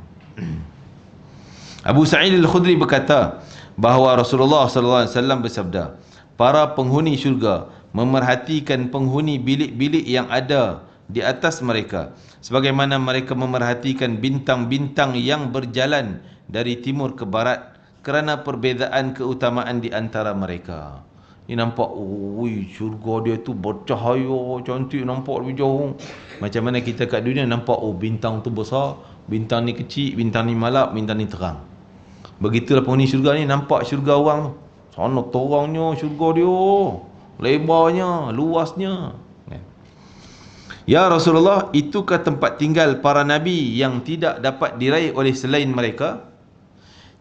Abu Sa'id Al-Khudri berkata bahawa Rasulullah SAW bersabda, para penghuni syurga memerhatikan penghuni bilik-bilik yang ada di atas mereka sebagaimana mereka memerhatikan bintang-bintang yang berjalan dari timur ke barat kerana perbezaan keutamaan di antara mereka. Ini nampak, ui, syurga dia tu bercahaya, cantik, nampak lebih jauh. Macam mana kita kat dunia nampak, oh bintang tu besar, bintang ni kecil, bintang ni malap, bintang ni terang. Begitulah penghuni syurga ni nampak syurga orang tu. Sana terangnya syurga dia, lebarnya, luasnya. Ya Rasulullah, itukah tempat tinggal para nabi yang tidak dapat diraih oleh selain mereka?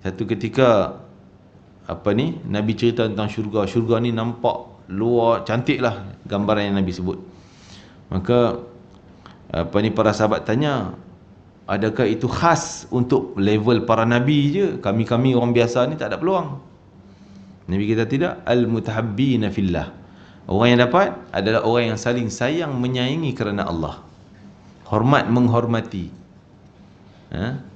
Satu ketika Nabi cerita tentang syurga. Syurga ni nampak luar, cantik lah gambaran yang Nabi sebut. Maka para sahabat tanya, adakah itu khas untuk level para nabi je? Kami-kami orang biasa ni tak ada peluang. Nabi kata tidak. Al-mutahabbina fillah. Orang yang dapat adalah orang yang saling sayang menyayangi kerana Allah. Hormat menghormati.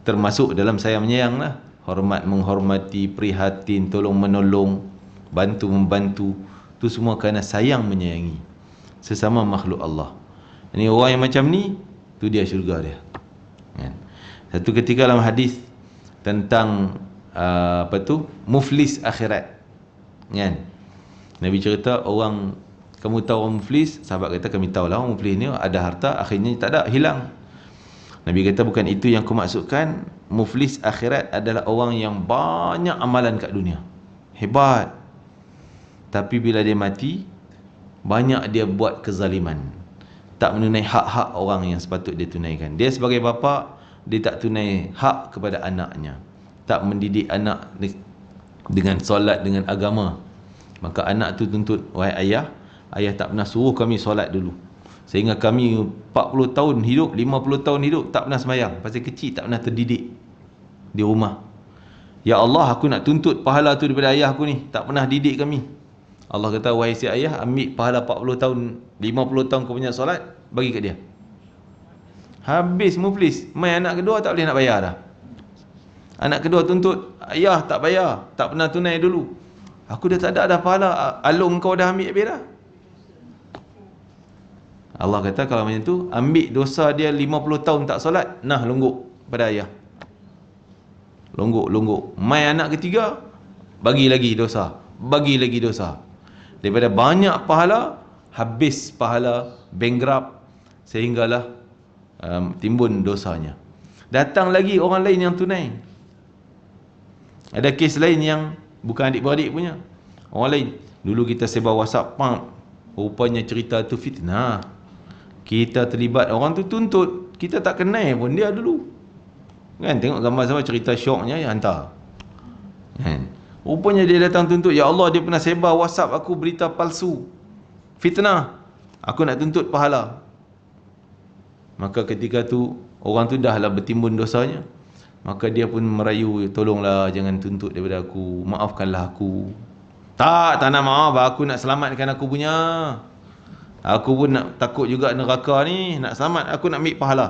Termasuk dalam sayang menyayang lah. Hormat menghormati, prihatin, tolong menolong, bantu membantu. Itu semua kerana sayang menyayangi sesama makhluk Allah. Ini orang yang macam ni, tu dia syurga dia. Satu ketika dalam hadis tentang muflis akhirat, kan? Nabi cerita orang, kamu tahu orang muflis? Sahabat kata, kami tahu lah orang muflis ni ada harta, akhirnya tak ada, hilang. Nabi kata, bukan itu yang aku maksudkan. Muflis akhirat adalah orang yang banyak amalan kat dunia, hebat, tapi bila dia mati, banyak dia buat kezaliman, tak menunai hak-hak orang yang sepatut dia tunaikan. Dia sebagai bapa, dia tak tunai hak kepada anaknya, tak mendidik anak dengan solat, dengan agama. Maka anak tu tuntut, wahai ayah, ayah tak pernah suruh kami solat dulu, sehingga kami 40 tahun hidup, 50 tahun hidup tak pernah sembahyang, pasal kecil tak pernah terdidik di rumah. Ya Allah, aku nak tuntut pahala tu daripada ayah aku ni, tak pernah didik kami. Allah kata, wahai si ayah, ambil pahala 40 tahun, 50 tahun kau punya solat, bagi kat dia. Habis muflis. Mai anak kedua tak boleh nak bayar dah. Anak kedua tuntut, ayah tak bayar, tak pernah tunai dulu, aku dah tak ada dah pahala, alung kau dah ambil habis dah. Allah kata, kalau macam tu, ambil dosa dia 50 tahun tak solat, nah longgok pada ayah. Longgok. Mai anak ketiga, bagi lagi dosa, bagi lagi dosa. Daripada banyak pahala, habis pahala, bankrupt, sehinggalah timbun dosanya. Datang lagi orang lain yang tunai. Ada kes lain yang bukan adik-beradik punya, orang lain. Dulu kita sebar WhatsApp, rupanya cerita tu fitnah, kita terlibat, orang tu tuntut, kita tak kenal pun dia dulu, kan? Tengok gambar sama, cerita syoknya, hantar, kan? Rupanya dia datang tuntut, ya Allah, dia pernah sebar WhatsApp aku berita palsu, fitnah, aku nak tuntut pahala. Maka ketika tu orang tu dah lah bertimbun dosanya, maka dia pun merayu, tolonglah jangan tuntut daripada aku, maafkanlah aku. Tak nak maaf, aku nak selamatkan aku punya. Aku pun nak, takut juga neraka ni, nak selamat, aku nak ambil pahala.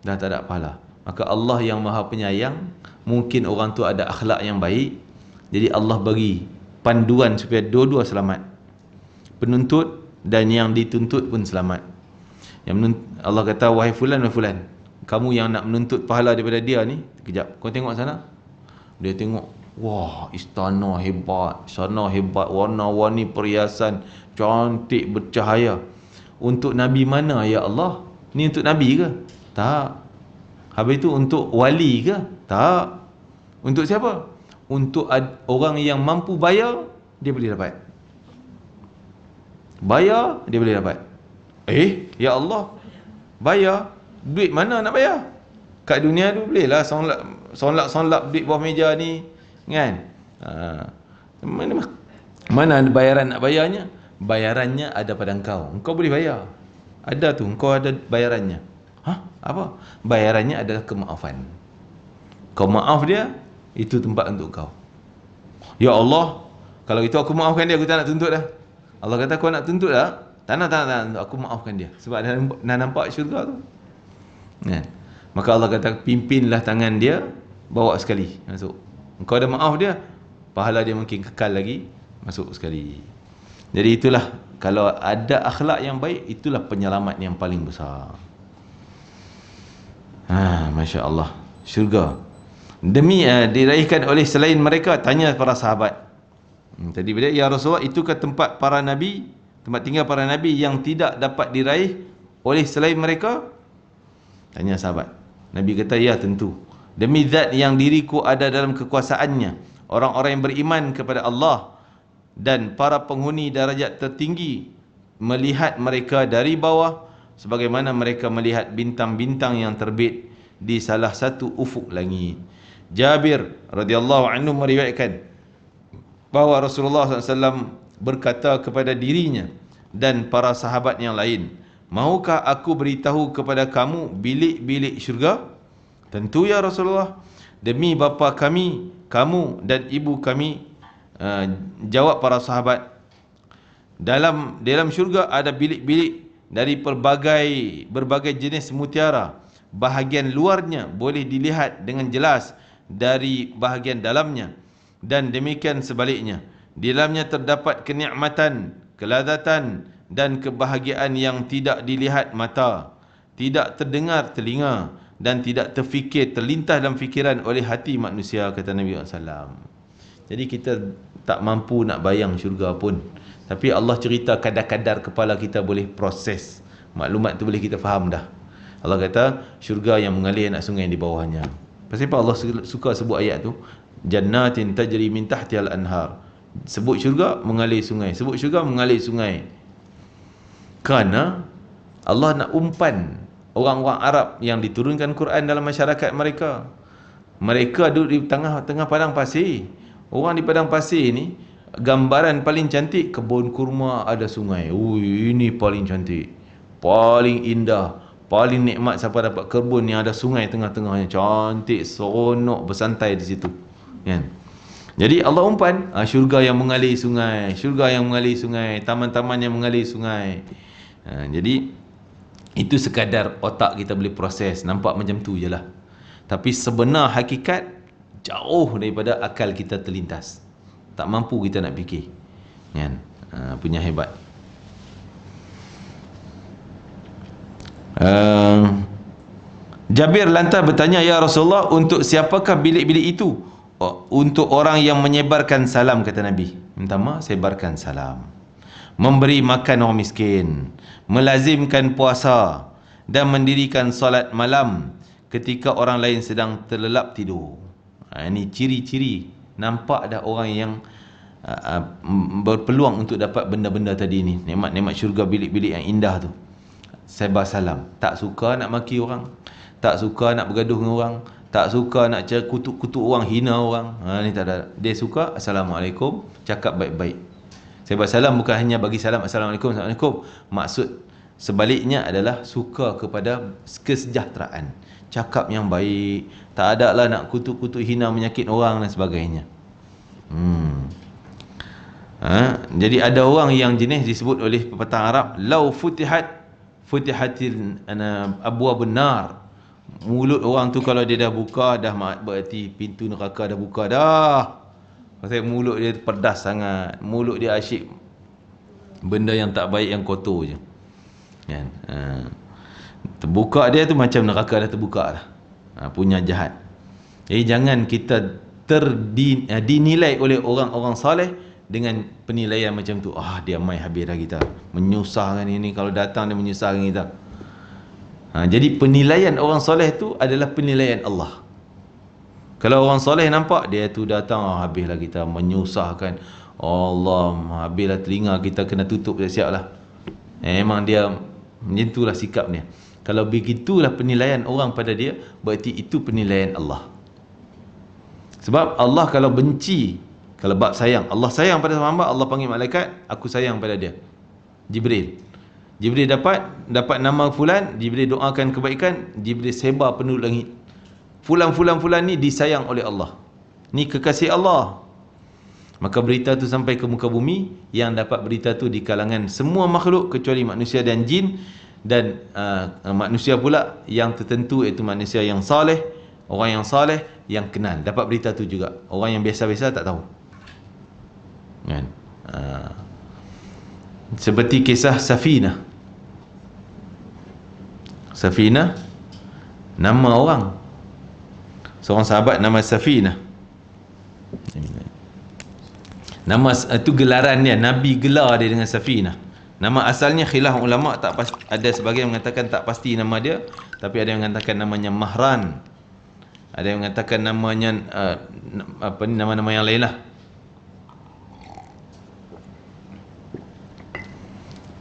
Dah tak ada pahala. Maka Allah yang Maha Penyayang, mungkin orang tu ada akhlak yang baik, jadi Allah bagi panduan supaya dua-dua selamat, penuntut dan yang dituntut pun selamat. Allah kata, wahai fulan dan fulan, kamu yang nak menuntut pahala daripada dia ni, kejap, kau tengok sana. Dia tengok, wah, istana hebat, sana hebat, warna-warni perhiasan, cantik, bercahaya. Untuk Nabi mana ya Allah? Ni untuk Nabi ke? Tak. Habis itu untuk wali ke? Tak. Untuk siapa? Untuk orang yang mampu bayar, dia boleh dapat. Bayar, dia boleh dapat. Ya Allah, bayar, duit mana nak bayar? Kat dunia tu boleh lah sonlap duit bawah meja ni, kan? Mana ada bayaran nak bayarnya? Bayarannya ada pada engkau boleh bayar. Ada tu, engkau ada bayarannya. Apa? Bayarannya adalah kemaafan. Kau maaf dia, itu tempat untuk kau. Ya Allah, kalau itu aku maafkan dia, aku tak nak tuntut dah. Allah kata, kau nak tuntut dah? Tak nak, aku maafkan dia. Sebab dah nampak syurga tu. Ya. Maka Allah kata, pimpinlah tangan dia, bawa sekali masuk. Engkau dah maaf dia, pahala dia mungkin kekal lagi, masuk sekali. Jadi itulah, kalau ada akhlak yang baik, itulah penyelamat yang paling besar. Masya Allah, syurga demi diraihkan oleh selain mereka. Tanya para sahabat tadi bila, ya Rasulullah, itukah tempat para nabi, tempat tinggal para nabi yang tidak dapat diraih oleh selain mereka? Tanya sahabat. Nabi kata, ya tentu. Demi zat yang diriku ada dalam kekuasaannya, orang-orang yang beriman kepada Allah dan para penghuni darajat tertinggi melihat mereka dari bawah sebagaimana mereka melihat bintang-bintang yang terbit di salah satu ufuk langit. Jabir radhiyallahu anhu meriwayatkan bahawa Rasulullah SAW berkata kepada dirinya dan para sahabat yang lain, maukah aku beritahu kepada kamu bilik-bilik syurga? Tentu ya Rasulullah, demi bapa kami, kamu dan ibu kami. Jawab para sahabat, dalam syurga ada bilik-bilik dari berbagai jenis mutiara. Bahagian luarnya boleh dilihat dengan jelas dari bahagian dalamnya, dan demikian sebaliknya. Di dalamnya terdapat kenikmatan, kelazatan dan kebahagiaan yang tidak dilihat mata, tidak terdengar telinga, dan tidak terlintas dalam fikiran oleh hati manusia, kata Nabi SAW. Jadi kita tak mampu nak bayang syurga pun, tapi Allah cerita kadar-kadar kepala kita boleh proses. Maklumat tu boleh kita faham dah. Allah kata syurga yang mengalir anak sungai di bawahnya. Pasal apa Allah suka sebut ayat tu? Jannatin tajri min tahtihal anhar. Sebut syurga mengalir sungai, sebut syurga mengalir sungai. Kerana Allah nak umpan orang-orang Arab yang diturunkan Quran dalam masyarakat mereka. Mereka duduk di tengah padang pasir. Orang di padang pasir ni, gambaran paling cantik kebun kurma ada sungai. Ui, ini paling cantik, paling indah, paling nikmat siapa dapat kebun yang ada sungai tengah-tengahnya. Cantik, seronok bersantai di situ, kan? Jadi Allah umpan syurga yang mengalir sungai, syurga yang mengalir sungai, taman-taman yang mengalir sungai. Jadi itu sekadar otak kita boleh proses, nampak macam tu je lah. Tapi sebenar hakikat jauh daripada akal kita terlintas. Tak mampu kita nak fikir, kan? Punya hebat. Jabir lantas bertanya, ya Rasulullah, untuk siapakah bilik-bilik itu? Untuk orang yang menyebarkan salam, kata Nabi. Minta maaf, sebarkan salam, memberi makan orang miskin, melazimkan puasa, dan mendirikan solat malam ketika orang lain sedang terlelap tidur. Ini ciri-ciri nampak dah orang yang berpeluang untuk dapat benda-benda tadi ni, nikmat-nikmat syurga, bilik-bilik yang indah tu. Sebar salam, tak suka nak maki orang, tak suka nak bergaduh dengan orang, tak suka nak kutuk-kutuk orang, hina orang. Ni tak ada. Dia suka Assalamualaikum, cakap baik-baik. Sebar salam bukan hanya bagi salam Assalamualaikum, Assalamualaikum. Maksud sebaliknya adalah suka kepada kesejahteraan, cakap yang baik, tak ada lah nak kutuk-kutuk, hina, menyakit orang dan sebagainya. Jadi ada orang yang jenis disebut oleh pepatah Arab, lau futihatil abwabun nar. Mulut orang tu kalau dia dah buka, dah berarti pintu neraka dah buka dah. Pasal mulut dia pedas sangat, mulut dia asyik benda yang tak baik, yang kotor je, kan? Terbuka dia tu macam neraka dah terbuka dah. Punya jahat. Jadi jangan kita dinilai oleh orang-orang saleh dengan penilaian macam tu. Dia mai habis dah kita, menyusahkan ini, kalau datang dia menyusahkan kita. Jadi penilaian orang soleh tu adalah penilaian Allah. Kalau orang soleh nampak dia tu datang, habislah kita, menyusahkan. Allah, habislah telinga kita, kena tutup siap-siap lah. Memang dia macam itulah sikap dia. Kalau begitulah penilaian orang pada dia, berarti itu penilaian Allah. Sebab Allah kalau benci, kalau bab sayang, Allah sayang pada hamba, Allah panggil malaikat, aku sayang pada dia. Jibril dapat nama fulan, Jibril doakan kebaikan, Jibril sebar penuh langit. Fulan ni disayang oleh Allah. Ni kekasih Allah. Maka berita tu sampai ke muka bumi. Yang dapat berita tu di kalangan semua makhluk kecuali manusia dan jin. Dan manusia pula yang tertentu, iaitu manusia yang saleh, orang yang saleh yang kenal dapat berita tu juga. Orang yang biasa-biasa tak tahu, kan? Seperti kisah Safinah. Safinah nama orang, seorang sahabat nama Safinah. Nama itu gelaran dia, Nabi gelar dia dengan Safinah. Nama asalnya khilaf ulama, tak pasti, ada sebagian mengatakan tak pasti nama dia, tapi ada yang mengatakan namanya Mahran, ada yang mengatakan namanya nama-nama yang lain lah.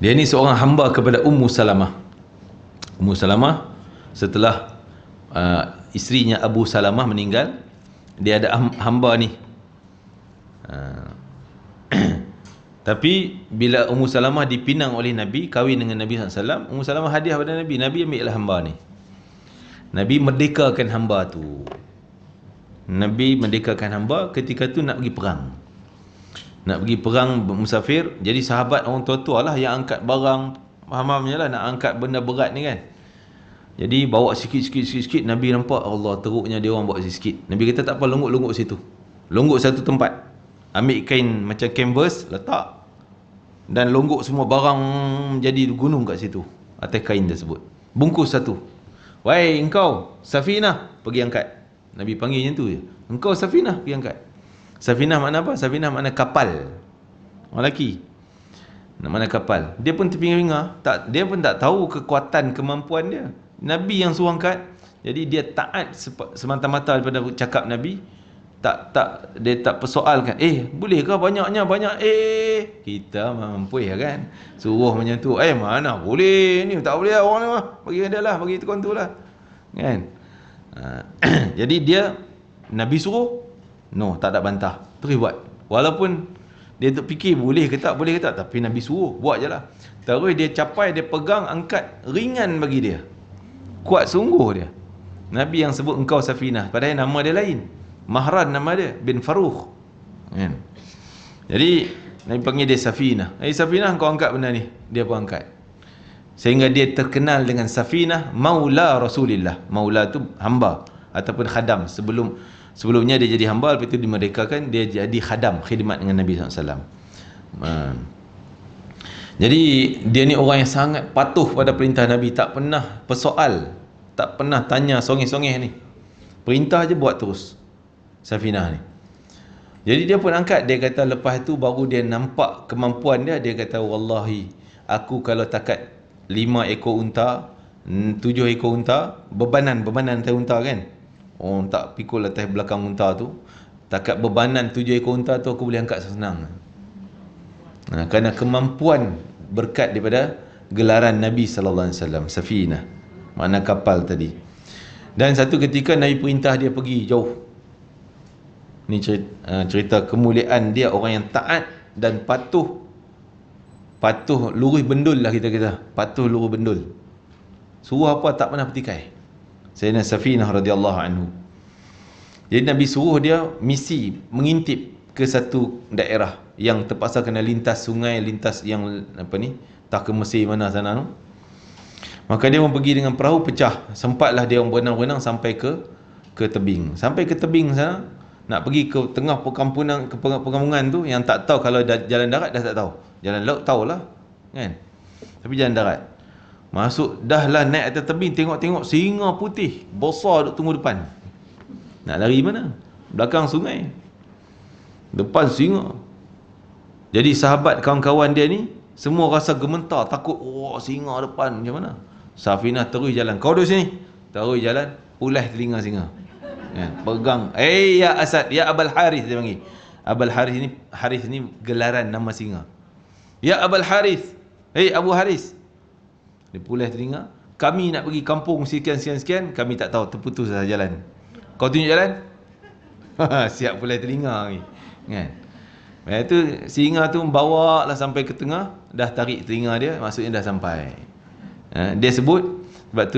Dia ni seorang hamba kepada Ummu Salamah. Ummu Salamah setelah isterinya Abu Salamah meninggal, dia ada hamba ni. Tapi bila Ummu Salamah dipinang oleh Nabi, kahwin dengan Nabi SAW, Ummu Salamah hadiah pada Nabi. Nabi ambillah hamba ni. Nabi merdekakan hamba tu. Nabi merdekakan hamba ketika tu nak pergi perang. Nak pergi perang musafir. Jadi sahabat orang tua-tua lah yang angkat barang. Faham-fahamnya lah, nak angkat benda berat ni kan. Jadi bawa sikit-sikit. Nabi nampak Allah teruknya dia orang bawa sikit. Nabi kata tak apa, longgok-longgok situ. Longgok satu tempat. Ambil kain macam canvas, letak. Dan longgok semua barang jadi gunung kat situ, atas kain tersebut. Bungkus satu. Wahai engkau Safinah, pergi angkat. Nabi panggil macam tu je. Engkau Safinah, pergi angkat. Safinah makna apa? Safinah makna kapal. Orang lelaki. Makna kapal. Dia pun terpinga-pinga. Dia pun tak tahu kekuatan, kemampuan dia. Nabi yang suruh angkat. Jadi dia taat semata-mata daripada cakap Nabi. Dia tak persoalkan. Bolehkah banyaknya? Banyak. Kita mampu ya kan. Suruh macam tu. Mana boleh ni. Tak boleh orang ni mah. Bagi dia lah. Bagi tukang tu lah. Kan? Jadi dia, Nabi suruh. No, tak ada bantah. Terus buat. Walaupun dia terfikir boleh ke tak, boleh ke tak. Tapi Nabi suruh. Buat je lah. Terus dia capai, dia pegang, angkat. Ringan bagi dia. Kuat sungguh dia. Nabi yang sebut engkau Safinah. Padahal nama dia lain. Mahran nama dia, bin Farukh. Kan? Jadi Nabi panggil dia Safinah. Safinah, kau angkat benda ni. Dia pun angkat. Sehingga dia terkenal dengan Safinah Maula Rasulillah. Maula tu hamba ataupun khadam. Sebelumnya dia jadi hamba, lepas itu dimerdekakan, dia jadi khadam, khidmat dengan Nabi SAW. Jadi dia ni orang yang sangat patuh pada perintah Nabi. Tak pernah persoal, tak pernah tanya songeh-songeh ni. Perintah je buat terus Safinah ni. Jadi dia pun angkat. Dia kata lepas tu baru dia nampak kemampuan dia. Dia kata wallahi, aku kalau takat 5 ekor unta, 7 ekor unta, bebanan atas unta kan, orang tak pikul atas belakang unta tu, takat bebanan 7 ekor unta tu aku boleh angkat senang. Kerana kemampuan berkat daripada gelaran Nabi SAW, Safinah, makna kapal tadi. Dan satu ketika Nabi perintah dia pergi jauh. Ni cerita kemuliaan dia, orang yang taat dan patuh lurus bendul lah kita kata. Patuh lurus bendul. Suruh apa tak pernah petikai. Sayyidina Safinah radhiyallahu anhu. Jadi Nabi suruh dia misi mengintip ke satu daerah yang terpaksa kena lintas sungai, lintas yang tak ke Mesir mana sana tu. Maka dia pun pergi dengan perahu, pecah. Sempatlah dia berenang-berenang sampai ke tebing. Sampai ke tebing sana, nak pergi ke tengah perkampungan tu, yang tak tahu kalau jalan darat dah tak tahu. Jalan laut tahulah, kan? Tapi jalan darat. Masuk dah lah naik atas tebing, tengok singa putih besar duk tunggu depan. Nak lari mana? Belakang sungai. Depan singa. Jadi sahabat kawan-kawan dia ni semua rasa gemetar, takut. Singa depan macam mana? Safinah terus jalan. Kau duduk sini. Terus jalan, ulas telinga singa. Ya, pegang. Ya Asad, ya Abul Harith dia panggil. Abul Harith ni gelaran nama singa. Ya Abul Harith. Abu Harith. Dia pulas telinga. Kami nak pergi kampung sekian, kami tak tahu, terputus dah jalan. Kau tunjuk jalan? Siap pulas telinga ni. Kan? Itu singa tu bawa lah sampai ke tengah, dah tarik telinga dia, maksudnya dah sampai. Dia sebut, sebab tu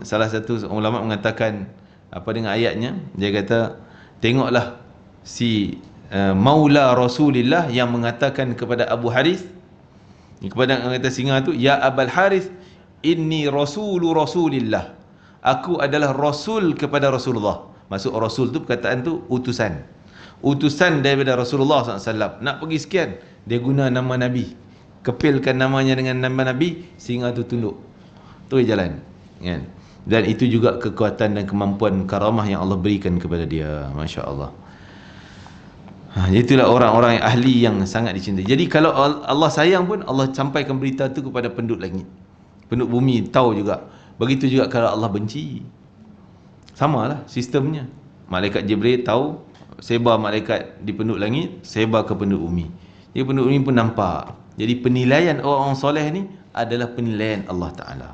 salah satu ulama mengatakan apa dengan ayatnya, dia kata tengoklah si Maula Rasulillah yang mengatakan kepada Abu Harith, kepada yang kata singa tu, ya Abul Harith, inni rasulu Rasulillah, aku adalah rasul kepada Rasulullah. Maksud rasul tu, perkataan tu utusan, utusan daripada Rasulullah SAW. Nak pergi sekian, dia guna nama Nabi, kepilkan namanya dengan nama Nabi, singa tu tunduk, terus jalan, kan? Dan itu juga kekuatan dan kemampuan karamah yang Allah berikan kepada dia. Masya Allah. Itulah orang-orang yang ahli yang sangat dicintai. Jadi kalau Allah sayang pun, Allah sampaikan berita tu kepada penduduk langit, penduduk bumi tahu juga. Begitu juga kalau Allah benci, samalah sistemnya. Malaikat Jibril tahu, sebar malaikat di penduduk langit, sebar ke penduduk bumi. Jadi penduduk bumi pun nampak. Jadi penilaian orang-orang soleh ni adalah penilaian Allah Ta'ala.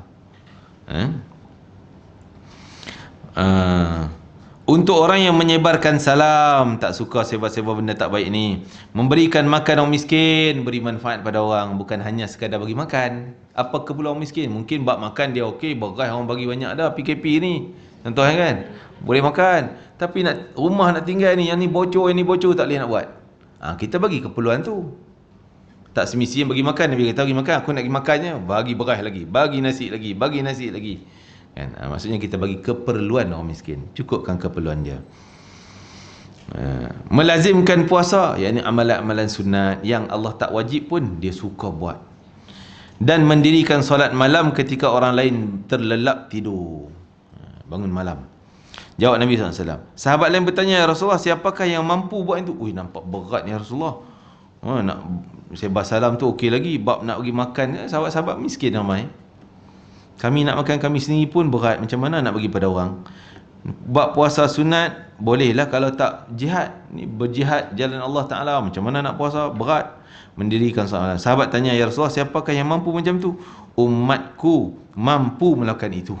Untuk orang yang menyebarkan salam, tak suka sebar-sebar benda tak baik ni, memberikan makan orang miskin, beri manfaat pada orang, bukan hanya sekadar bagi makan. Apa keperluan orang miskin? Mungkin bak makan dia okey, beras orang bagi banyak dah, PKP ni contohnya kan, boleh makan. Tapi nak rumah nak tinggal ni, yang ni bocor, yang ni bocor, tak boleh nak buat. Kita bagi keperluan tu. Tak semestinya bagi makan. Nabi kata bagi makan, aku nak bagi makannya, bagi beras lagi, bagi nasi lagi, bagi nasi lagi, kan? Maksudnya kita bagi keperluan orang miskin, cukupkan keperluan dia. Melazimkan puasa, yakni amalan-amalan sunat yang Allah tak wajib pun dia suka buat. Dan mendirikan solat malam ketika orang lain terlelap tidur, bangun malam. Jawab Nabi SAW. Sahabat lain bertanya, ya Rasulullah, siapakah yang mampu buat itu? Nampak berat ni Rasulullah. Nak sebar salam tu okey lagi, bab nak bagi makan, sahabat-sahabat miskin ramai. Kami nak makan kami sendiri pun berat, macam mana nak bagi pada orang? Bab puasa sunat bolehlah kalau tak jihad, ni berjihad jalan Allah Ta'ala, macam mana nak puasa? Berat. Mendirikan solat. Sahabat tanya, ya Rasulullah, siapakah yang mampu macam tu? Umatku mampu melakukan itu.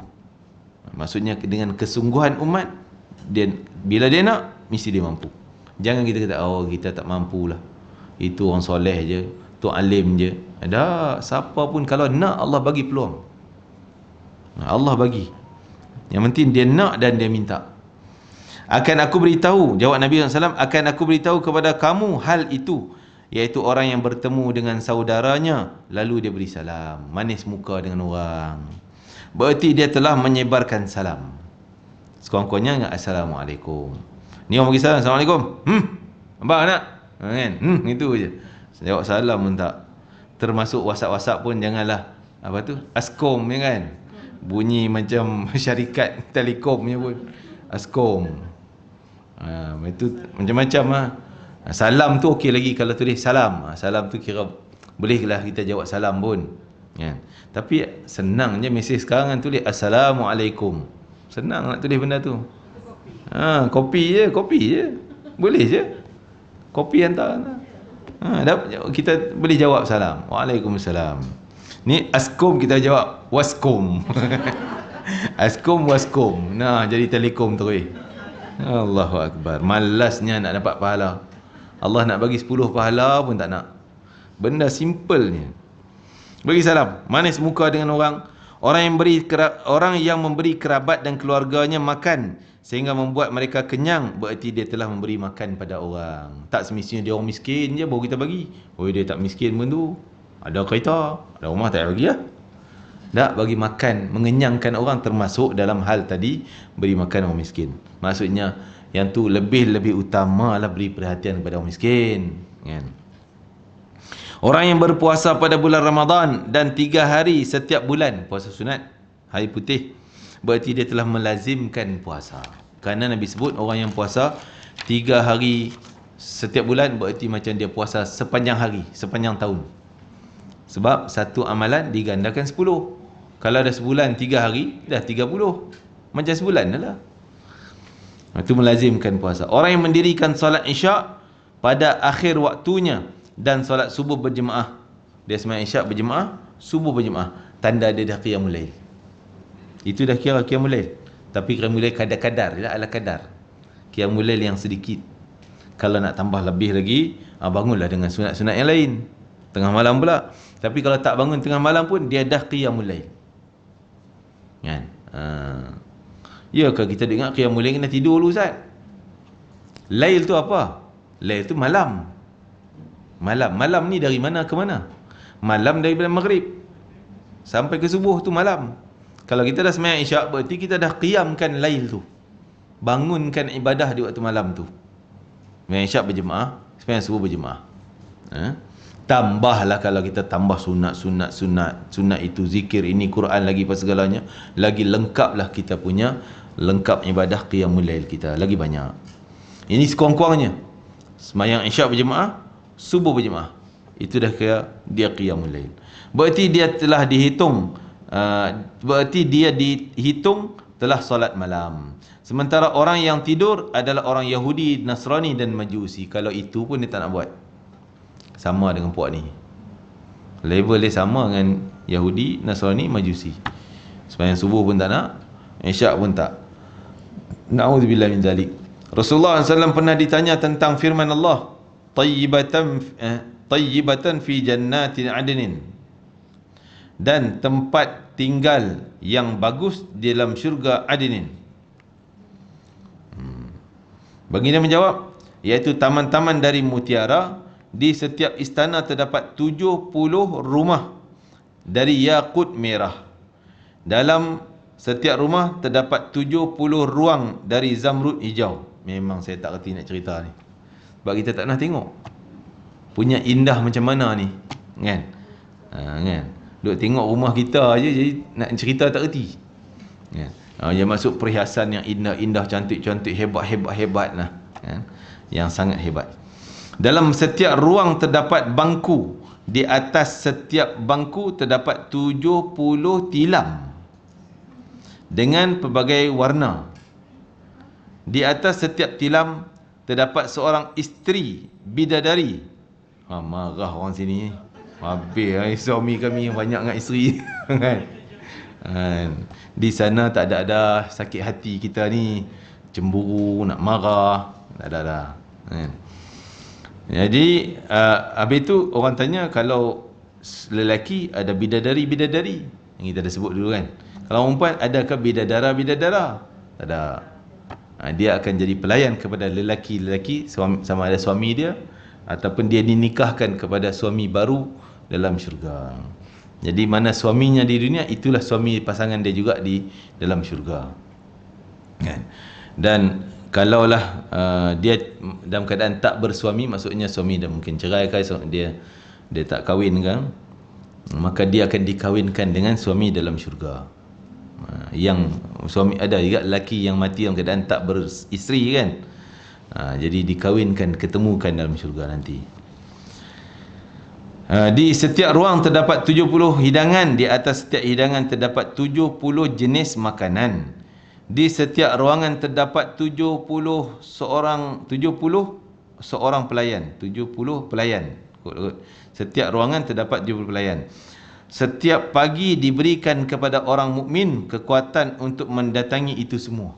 Maksudnya dengan kesungguhan umat, dia bila dia nak, mesti dia mampu. Jangan kita kata, oh kita tak mampulah, itu orang soleh je, tu alim je. Ada siapa pun kalau nak, Allah bagi peluang. Allah bagi. Yang penting dia nak dan dia minta. Akan aku beritahu, jawab Nabi SAW, akan aku beritahu kepada kamu hal itu, iaitu orang yang bertemu dengan saudaranya, lalu dia beri salam, manis muka dengan orang, berarti dia telah menyebarkan salam. Sekurang-kurangnya dengan Assalamualaikum. Ni orang bagi salam, Assalamualaikum. Abang nak? Kan? Itu je. Jawab salam pun tak. Termasuk WhatsApp pun janganlah apa tu? Askom, ya kan? Bunyi macam syarikat telekom punya pun. Askom. Itu macam-macam lah. Salam tu okey lagi kalau tulis salam. Salam tu kira bolehlah kita jawab salam pun. Ya. Tapi senang je mesej sekarang kan, tulis Assalamualaikum. Senang nak tulis benda tu. Kopi je. Boleh je. Kopi hantar. Kita boleh jawab salam. Waalaikumsalam. Ni askom kita jawab waskom. Askom waskom. Nah, jadi telekom terus. Allahu Akbar. Malasnya nak dapat pahala. Allah nak bagi 10 pahala pun tak nak. Benda simpelnya. Bagi salam, manis muka dengan orang. Orang yang memberi kerabat dan keluarganya makan sehingga membuat mereka kenyang, berarti dia telah memberi makan pada orang. Tak semestinya dia orang miskin je baru kita bagi. Oh, dia tak miskin pun tu, ada kereta, ada rumah, tak bagi lah. Tak, bagi makan, mengenyangkan orang termasuk dalam hal tadi, beri makan orang miskin. Maksudnya yang tu lebih utamalah beri perhatian kepada orang miskin, kan? Orang yang berpuasa pada bulan Ramadan dan 3 hari setiap bulan, puasa sunat, hari putih, berarti dia telah melazimkan puasa. Kerana Nabi sebut orang yang puasa 3 hari setiap bulan, berarti macam dia puasa sepanjang hari, sepanjang tahun. Sebab satu amalan digandakan 10. Kalau dah sebulan 3 hari, dah 30. Macam sebulan dah lah. Itu melazimkan puasa. Orang yang mendirikan solat isyak pada akhir waktunya dan solat subuh berjemaah. Dia sembahyang isyak berjemaah, subuh berjemaah, tanda dia dah qiyamul lail. Itu dah kira qiyamul lail. Tapi qiyamul lail kadar-kadar, dia ala kadar. Qiyamul lail yang sedikit. Kalau nak tambah lebih lagi, bangunlah dengan sunat-sunat yang lain. Tengah malam pula. Tapi kalau tak bangun tengah malam pun, dia dah qiyamul lail. Kan? Ya, kalau kita dengar qiyamul lail kena tidur dulu, Ustaz. Lail tu apa? Lail itu malam. Malam ni dari mana ke mana? Malam daripada maghrib sampai ke subuh tu malam. Kalau kita dah sembahyang isyak, berarti kita dah qiyamkan lail tu, bangunkan ibadah di waktu malam tu. Sembahyang isyak berjemaah, sembahyang subuh berjemaah. Tambahlah kalau kita tambah sunat itu, zikir ini, Quran lagi, apa segalanya, lagi lengkaplah kita punya lengkap ibadah qiyamul lail kita, lagi banyak. Ini sekurang-kurangnya sembahyang isyak berjemaah, subuh berjemaah, itu dah kira dia qiyamul lail. Berarti dia telah dihitung, telah solat malam. Sementara orang yang tidur adalah orang Yahudi, Nasrani dan Majusi. Kalau itu pun dia tak nak buat, sama dengan puak ni, level dia sama dengan Yahudi, Nasrani, Majusi. Sembahyang subuh pun tak nak, isyak pun tak. Na'udzubillah min zalik. Rasulullah SAW pernah ditanya tentang firman Allah, tayyibatan fi jannatin adnin, dan tempat tinggal yang bagus di dalam syurga adnin. Baginda menjawab, iaitu taman-taman dari mutiara. Di setiap istana terdapat 70 rumah dari yakut merah. Dalam setiap rumah terdapat 70 ruang dari zamrud hijau. Memang saya tak reti nak cerita ni, sebab kita tak pernah tengok punya indah macam mana ni, kan? Kan? Duk tengok rumah kita aja, jadi nak cerita tak reti, kan? Yang masuk perhiasan yang indah-indah, cantik-cantik, hebat lah, kan? Yang sangat hebat. Dalam setiap ruang terdapat bangku. Di atas setiap bangku terdapat 70 tilam dengan pelbagai warna. Di atas setiap tilam terdapat seorang isteri bidadari. Marah orang sini. Habis suami kami banyak dengan isteri. Kan? Di sana tak ada sakit hati kita ni, cemburu, nak marah, tak ada. Kan? Jadi habis tu orang tanya, kalau lelaki ada bidadari yang kita dah sebut dulu, kan? Kalau perempuan adakah bidadara? Tak ada. Dia akan jadi pelayan kepada lelaki suami, sama ada suami dia ataupun dia dinikahkan kepada suami baru dalam syurga. Jadi mana suaminya di dunia, itulah suami pasangan dia juga di dalam syurga, kan? Dan kalaulah dia dalam keadaan tak bersuami, maksudnya suami dah mungkin cerai ke, dia tak kahwin kan, maka dia akan dikahwinkan dengan suami dalam syurga. Yang suami, ada juga lelaki yang mati dalam keadaan tak beristeri, kan? Jadi dikahwinkan, ketemukan dalam syurga nanti. Di setiap ruang terdapat 70 hidangan. Di atas setiap hidangan terdapat 70 jenis makanan. Di setiap ruangan terdapat 70 seorang pelayan. 70 pelayan. Setiap ruangan terdapat 70 pelayan. Setiap pagi diberikan kepada orang mukmin kekuatan untuk mendatangi itu semua.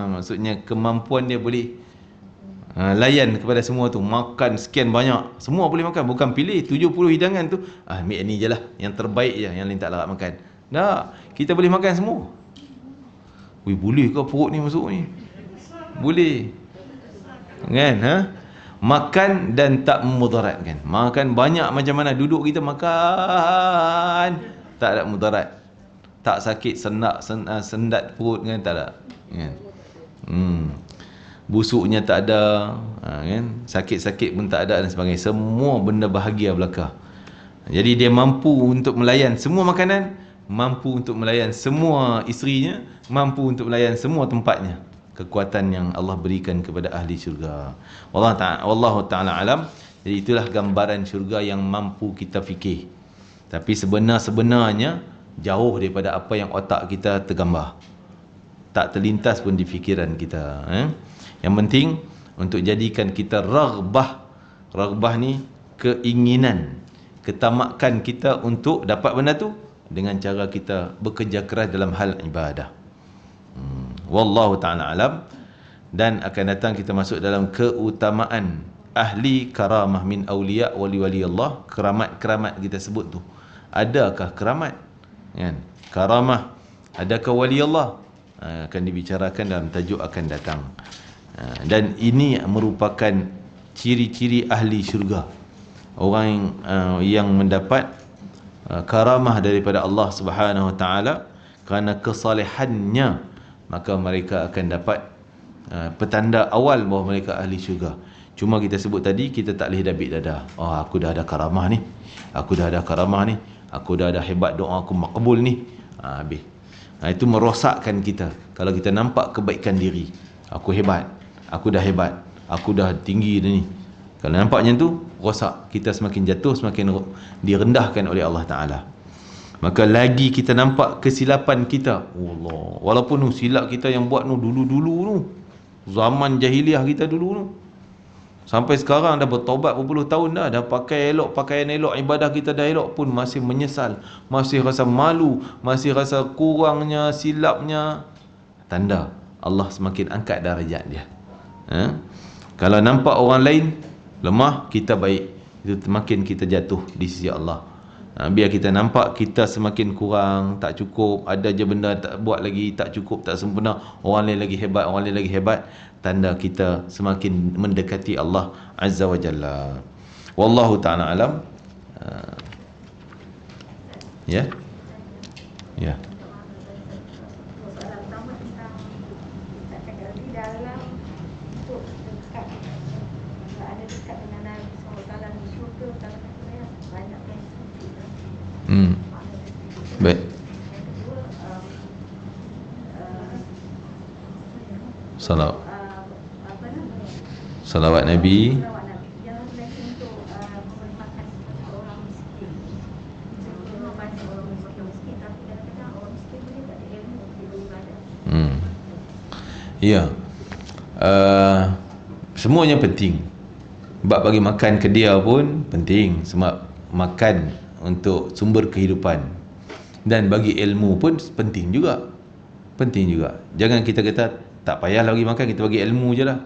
Maksudnya kemampuan dia boleh layan kepada semua tu. Makan sekian banyak, semua boleh makan. Bukan pilih 70 hidangan tu, ambil ni je lah, yang terbaik je, yang lain tak larat makan. Tak, kita boleh makan semua. Weh, boleh ke perut ni masuk ni? Boleh, kan? Makan dan tak memudaratkan. Makan banyak macam mana, duduk kita makan, tak ada mudarat, tak sakit sendat perut, kan? Tak ada, kan? Busuknya tak ada, kan? Sakit-sakit pun tak ada dan sebagainya. Semua benda bahagia belaka. Jadi dia mampu untuk melayan semua makanan, mampu untuk melayan semua isterinya, mampu untuk melayan semua tempatnya. Kekuatan yang Allah berikan kepada ahli syurga. Wallahu ta'ala alam. Jadi itulah gambaran syurga yang mampu kita fikir. Tapi sebenarnya jauh daripada apa yang otak kita tergambar. Tak terlintas pun di fikiran kita. Yang penting untuk jadikan kita raghbah. Raghbah ni keinginan, ketamakan kita untuk dapat benda tu dengan cara kita bekerja keras dalam hal ibadah. Wallahu ta'ala alam. Dan akan datang kita masuk dalam keutamaan ahli karamah min awliya wali-wali Allah. Keramat-keramat kita sebut tu, adakah keramat, kan? Karamah, adakah wali Allah? Akan dibicarakan dalam tajuk akan datang. Dan ini merupakan ciri-ciri ahli syurga. Orang yang mendapat karamah daripada Allah Subhanahu Wa Taala kerana kesalehannya, maka mereka akan dapat petanda awal bahawa mereka ahli syurga. Cuma kita sebut tadi, kita tak boleh dabik dada. Oh, aku dah ada karamah ni, aku dah ada karamah ni, aku dah ada hebat, doa aku makbul ni. Habis. Itu merosakkan kita. Kalau kita nampak kebaikan diri, aku hebat, aku dah hebat, aku dah tinggi dah ni. Kalau nampak macam tu, rosak. Kita semakin jatuh, semakin direndahkan oleh Allah Ta'ala. Maka lagi kita nampak kesilapan kita, Allah, walaupun silap kita yang buat dulu-dulu tu, zaman jahiliah kita dulu tu, sampai sekarang dah bertaubat berpuluh tahun dah pakai elok, pakaian elok, ibadah kita dah elok, pun masih menyesal, masih rasa malu, masih rasa kurangnya, silapnya. Tanda Allah semakin angkat darjat dia. Kalau nampak orang lain lemah, kita baik, itu semakin kita jatuh di sisi Allah. Biar kita nampak kita semakin kurang, tak cukup, ada je benda tak buat lagi, tak cukup, tak sempurna, orang lain lagi hebat, orang lain lagi hebat, tanda kita semakin mendekati Allah Azza wa Jalla. Wallahu ta'ala alam. Ya. Ya. Baik. Salawat Nabi. Ya. Semuanya penting. Bab bagi makan ke dia pun penting, sebab makan untuk sumber kehidupan, dan bagi ilmu pun penting juga. Penting juga. Jangan kita kata tak payah bagi makan, kita bagi ilmu je lah.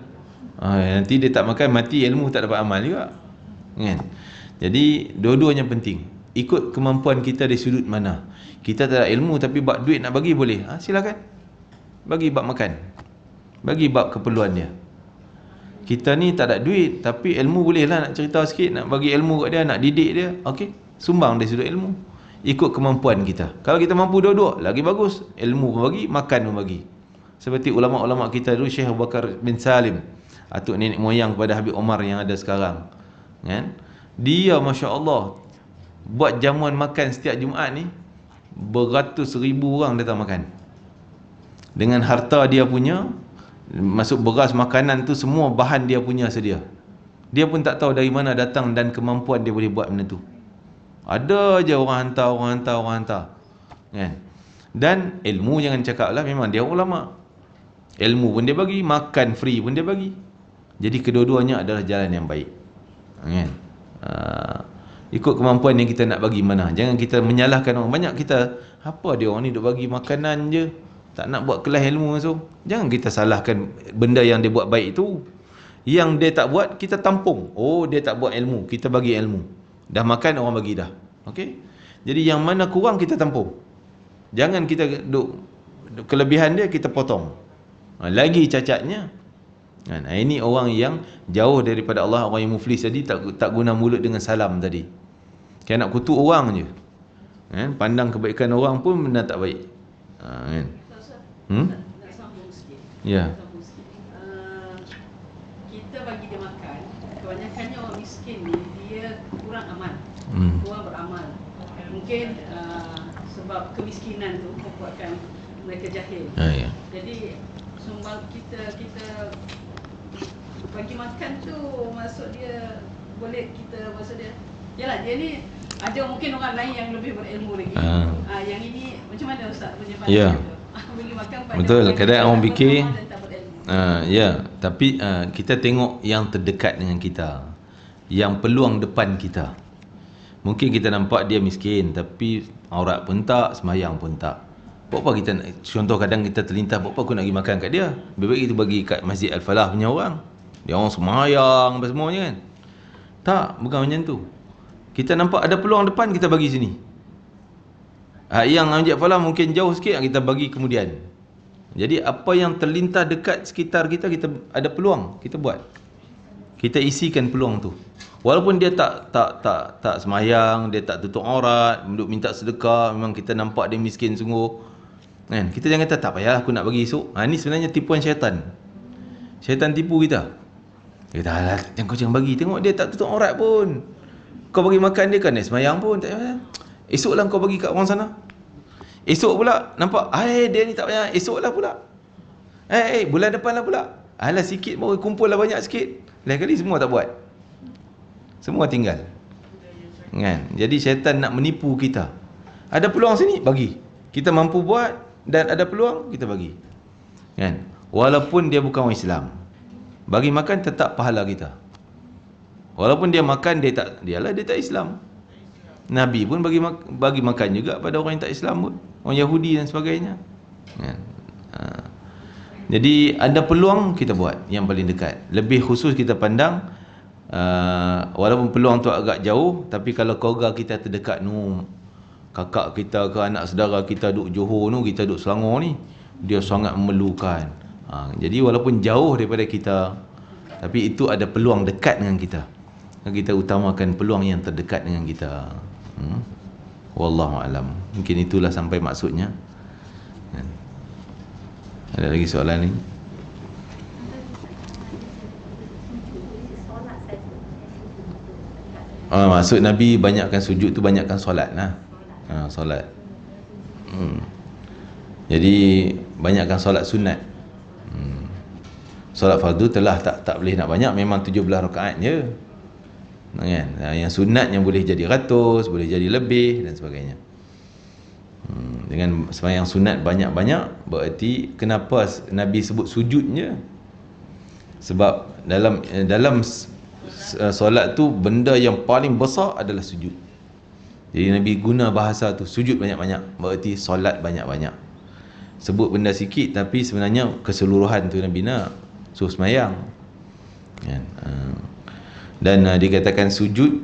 Nanti dia tak makan, mati, ilmu tak dapat amal juga, kan? Jadi dua-duanya penting. Ikut kemampuan kita dari sudut mana. Kita tak ada ilmu tapi bab duit nak bagi, boleh, silakan bagi bab makan, bagi bab keperluan dia. Kita ni tak ada duit tapi ilmu boleh lah, nak cerita sikit, nak bagi ilmu kat dia, nak didik dia, okey, sumbang dari sudut ilmu, ikut kemampuan kita. Kalau kita mampu dua-dua, lagi bagus. Ilmu pun bagi, makan pun bagi. Seperti ulama-ulama kita dulu, Syekh Abu Bakar bin Salim, atuk nenek moyang kepada Habib Omar yang ada sekarang, kan? Dia Masya Allah buat jamuan makan setiap Jumaat ni, beratus ribu orang datang makan. Dengan harta dia punya, masuk beras, makanan tu semua bahan dia punya sedia. Dia pun tak tahu dari mana datang dan kemampuan dia boleh buat benda tu. Ada je orang hantar, kan? Dan ilmu jangan cakap lah, memang dia ulama. Ilmu pun dia bagi, makan free pun dia bagi. Jadi kedua-duanya adalah jalan yang baik, kan? Ikut kemampuan yang kita nak bagi mana. Jangan kita menyalahkan orang. Banyak kita, apa dia orang ni duk bagi makanan je, tak nak buat kelas ilmu langsung. Jangan kita salahkan benda yang dia buat baik itu. Yang dia tak buat, kita tampung. Oh, dia tak buat ilmu, kita bagi ilmu. Dah makan, orang bagi dah. Okey? Jadi yang mana kurang, kita tampung. Jangan kita duk kelebihan dia kita potong. Lagi cacatnya. Ini orang yang jauh daripada Allah, orang yang muflis tadi, tak guna mulut dengan salam tadi. Kayak nak kutuk orang je. Pandang kebaikan orang pun benda tak baik. Kan? Nak sambung sikit. Ya. Kita bagi dia makan, kebanyakannya orang miskin ni, dia kurang amal, kurang beramal. Mungkin sebab kemiskinan tu membuatkan mereka jahil. Ya. Jadi sumbang kita bagi makan tu, maksud dia boleh kita, maksud dia, yalah, dia ni ada mungkin orang lain yang lebih berilmu lagi. Yang ini macam mana Ustaz punya pandangan tu? Bagi makan pada betul, kadang orang fikir ya, tapi kita tengok yang terdekat dengan kita, yang peluang depan kita. Mungkin kita nampak dia miskin, tapi aurat pun tak, sembahyang pun tak. Buat apa kita, contoh kadang kita terlintas, buat apa aku nak pergi makan kat dia? Lebih baik kita bagi kat Masjid Al-Falah punya orang. Dia orang sembahyang apa semuanya, kan? Tak, bukan macam tu. Kita nampak ada peluang depan, kita bagi sini. Yang Masjid Al-Falah mungkin jauh sikit, kita bagi kemudian. Jadi apa yang terlintas dekat sekitar kita, kita ada peluang, kita buat. Kita isikan peluang tu. Walaupun dia tak semayang, dia tak tutup aurat, duduk minta sedekah, memang kita nampak dia miskin sungguh. Kan? Kita jangan kata tak payah aku nak bagi esok. Ni sebenarnya tipuan syaitan. Syaitan tipu kita. Dia kata, alah, jangan bagi. Tengok dia tak tutup aurat pun. Kau bagi makan dia kan, dia semayang pun. Tak payah. Esoklah kau bagi kat orang sana. Esok pula nampak, dia ni tak payah. Esoklah pula. Bulan depan lah pula. Alah sikit baru kumpul lah banyak sikit. Lain kali semua tak buat. Semua tinggal. Kan? Jadi syaitan nak menipu kita. Ada peluang sini, bagi. Kita mampu buat dan ada peluang, kita bagi. Kan? Walaupun dia bukan orang Islam. Bagi makan tetap pahala kita. Walaupun dia makan, dia tak Islam. Nabi pun bagi makan juga pada orang yang tak Islam pun. Orang Yahudi dan sebagainya. Kan? Jadi ada peluang kita buat yang paling dekat. Lebih khusus kita pandang walaupun peluang tu agak jauh, tapi kalau keluarga kita terdekat kakak kita ke anak saudara kita duduk Johor ni, kita duduk Selangor ni, dia sangat memerlukan. Jadi walaupun jauh daripada kita, tapi itu ada peluang dekat dengan kita. Kita utamakan peluang yang terdekat dengan kita. Wallahu alam. Mungkin itulah sampai maksudnya. Ada lagi soalan ni? Maksud Nabi banyakkan sujud tu banyakkan solat lah. Solat. Jadi banyakkan solat sunat. Solat fardu telah tak boleh nak banyak, memang 17 rakaat je. Kan? Yang sunat yang boleh jadi 100, boleh jadi lebih dan sebagainya. Dengan sembahyang sunat banyak-banyak, berarti kenapa Nabi sebut sujudnya? Sebab dalam solat tu benda yang paling besar adalah sujud. Jadi Nabi guna bahasa tu, sujud banyak-banyak, berarti solat banyak-banyak. Sebut benda sikit tapi sebenarnya keseluruhan tu Nabi nak suruh sembahyang. Dan dikatakan sujud,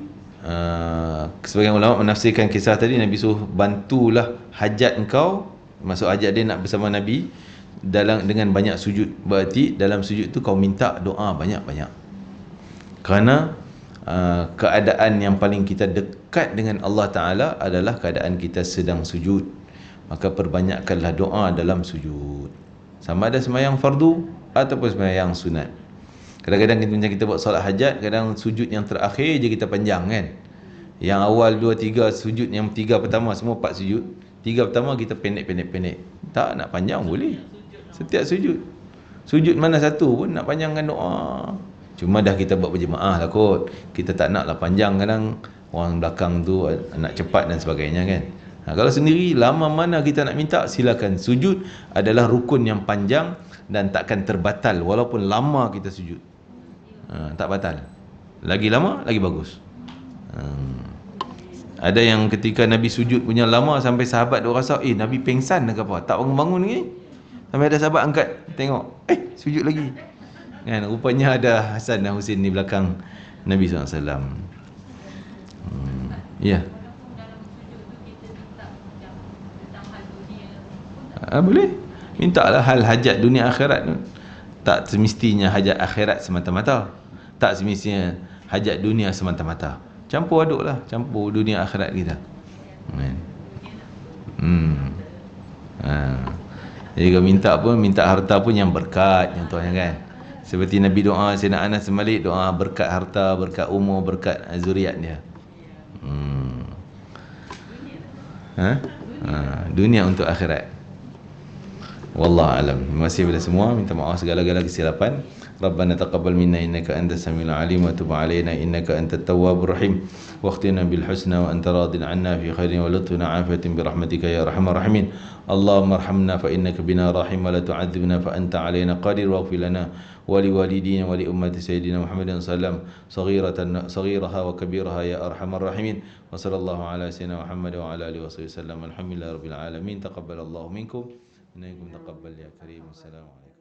sebagian ulama menafsirkan kisah tadi, Nabi suruh bantulah hajat engkau, maksud hajat dia nak bersama Nabi dengan banyak sujud. Berarti dalam sujud tu kau minta doa banyak-banyak. Kerana keadaan yang paling kita dekat dengan Allah Ta'ala adalah keadaan kita sedang sujud. Maka perbanyakkanlah doa dalam sujud, sama ada sembahyang fardu ataupun sembahyang sunat. Kadang-kadang kita buat solat hajat, kadang sujud yang terakhir je kita panjang kan. Yang awal 2, 3 sujud, yang 3 pertama semua 4 sujud. 3 pertama kita pendek. Tak nak panjang boleh. Setiap sujud. Sujud mana satu pun nak panjangkan doa. Cuma dah kita buat berjemaah lah kot. Kita tak nak lah panjang, kadang orang belakang tu nak cepat dan sebagainya kan. Kalau sendiri, lama mana kita nak minta, silakan. Sujud adalah rukun yang panjang dan takkan terbatal walaupun lama kita sujud. Tak batal. Lagi lama lagi bagus. Ada yang ketika Nabi sujud punya lama sampai sahabat dia rasa Nabi pengsan ke apa, tak bangun-bangun ni. Sampai ada sahabat angkat tengok, sujud lagi kan. Rupanya ada Hasan dan Husin di belakang Nabi SAW. Ya. Boleh. Mintalah hal hajat dunia akhirat. Tak semestinya hajat akhirat semata-mata, tak semestinya hajat dunia semata-mata. Campur aduk lah, campur dunia akhirat kita. Jadi kalau minta harta pun yang berkat, contohnya kan. Seperti Nabi doa Sayyidina Anas Malik, doa berkat harta, berkat umur, berkat zuriat dia. Dunia untuk akhirat. Wallahu alam. Terima kasih kepada semua. Minta maaf segala-gala kesilapan. Rabbana taqabbal minna innaka antas samiul alim wa tub alaina innaka antat tawwabur rahim. Waqtina bil husna wa anta radin 'anna fi khairin wa lutfina 'afiyatin bi rahmatika ya arhamar rahimin. Allahumma arhamna fa innaka bina rahim wa la tu'adzibna fa anta 'alaina qadir waghfir lana wa li walidina wa li ummati sayyidina Muhammadin sallam saghiraha wa kabiraha ya arhamar rahimin. Wa sallallahu ala sayyidina Muhammad wa ala alihi wa sahbihi sallam. Alhamdulillahirabbil alamin. Taqabbalallahu minkum. إنكم تقبل يا كريم. السلام عليكم.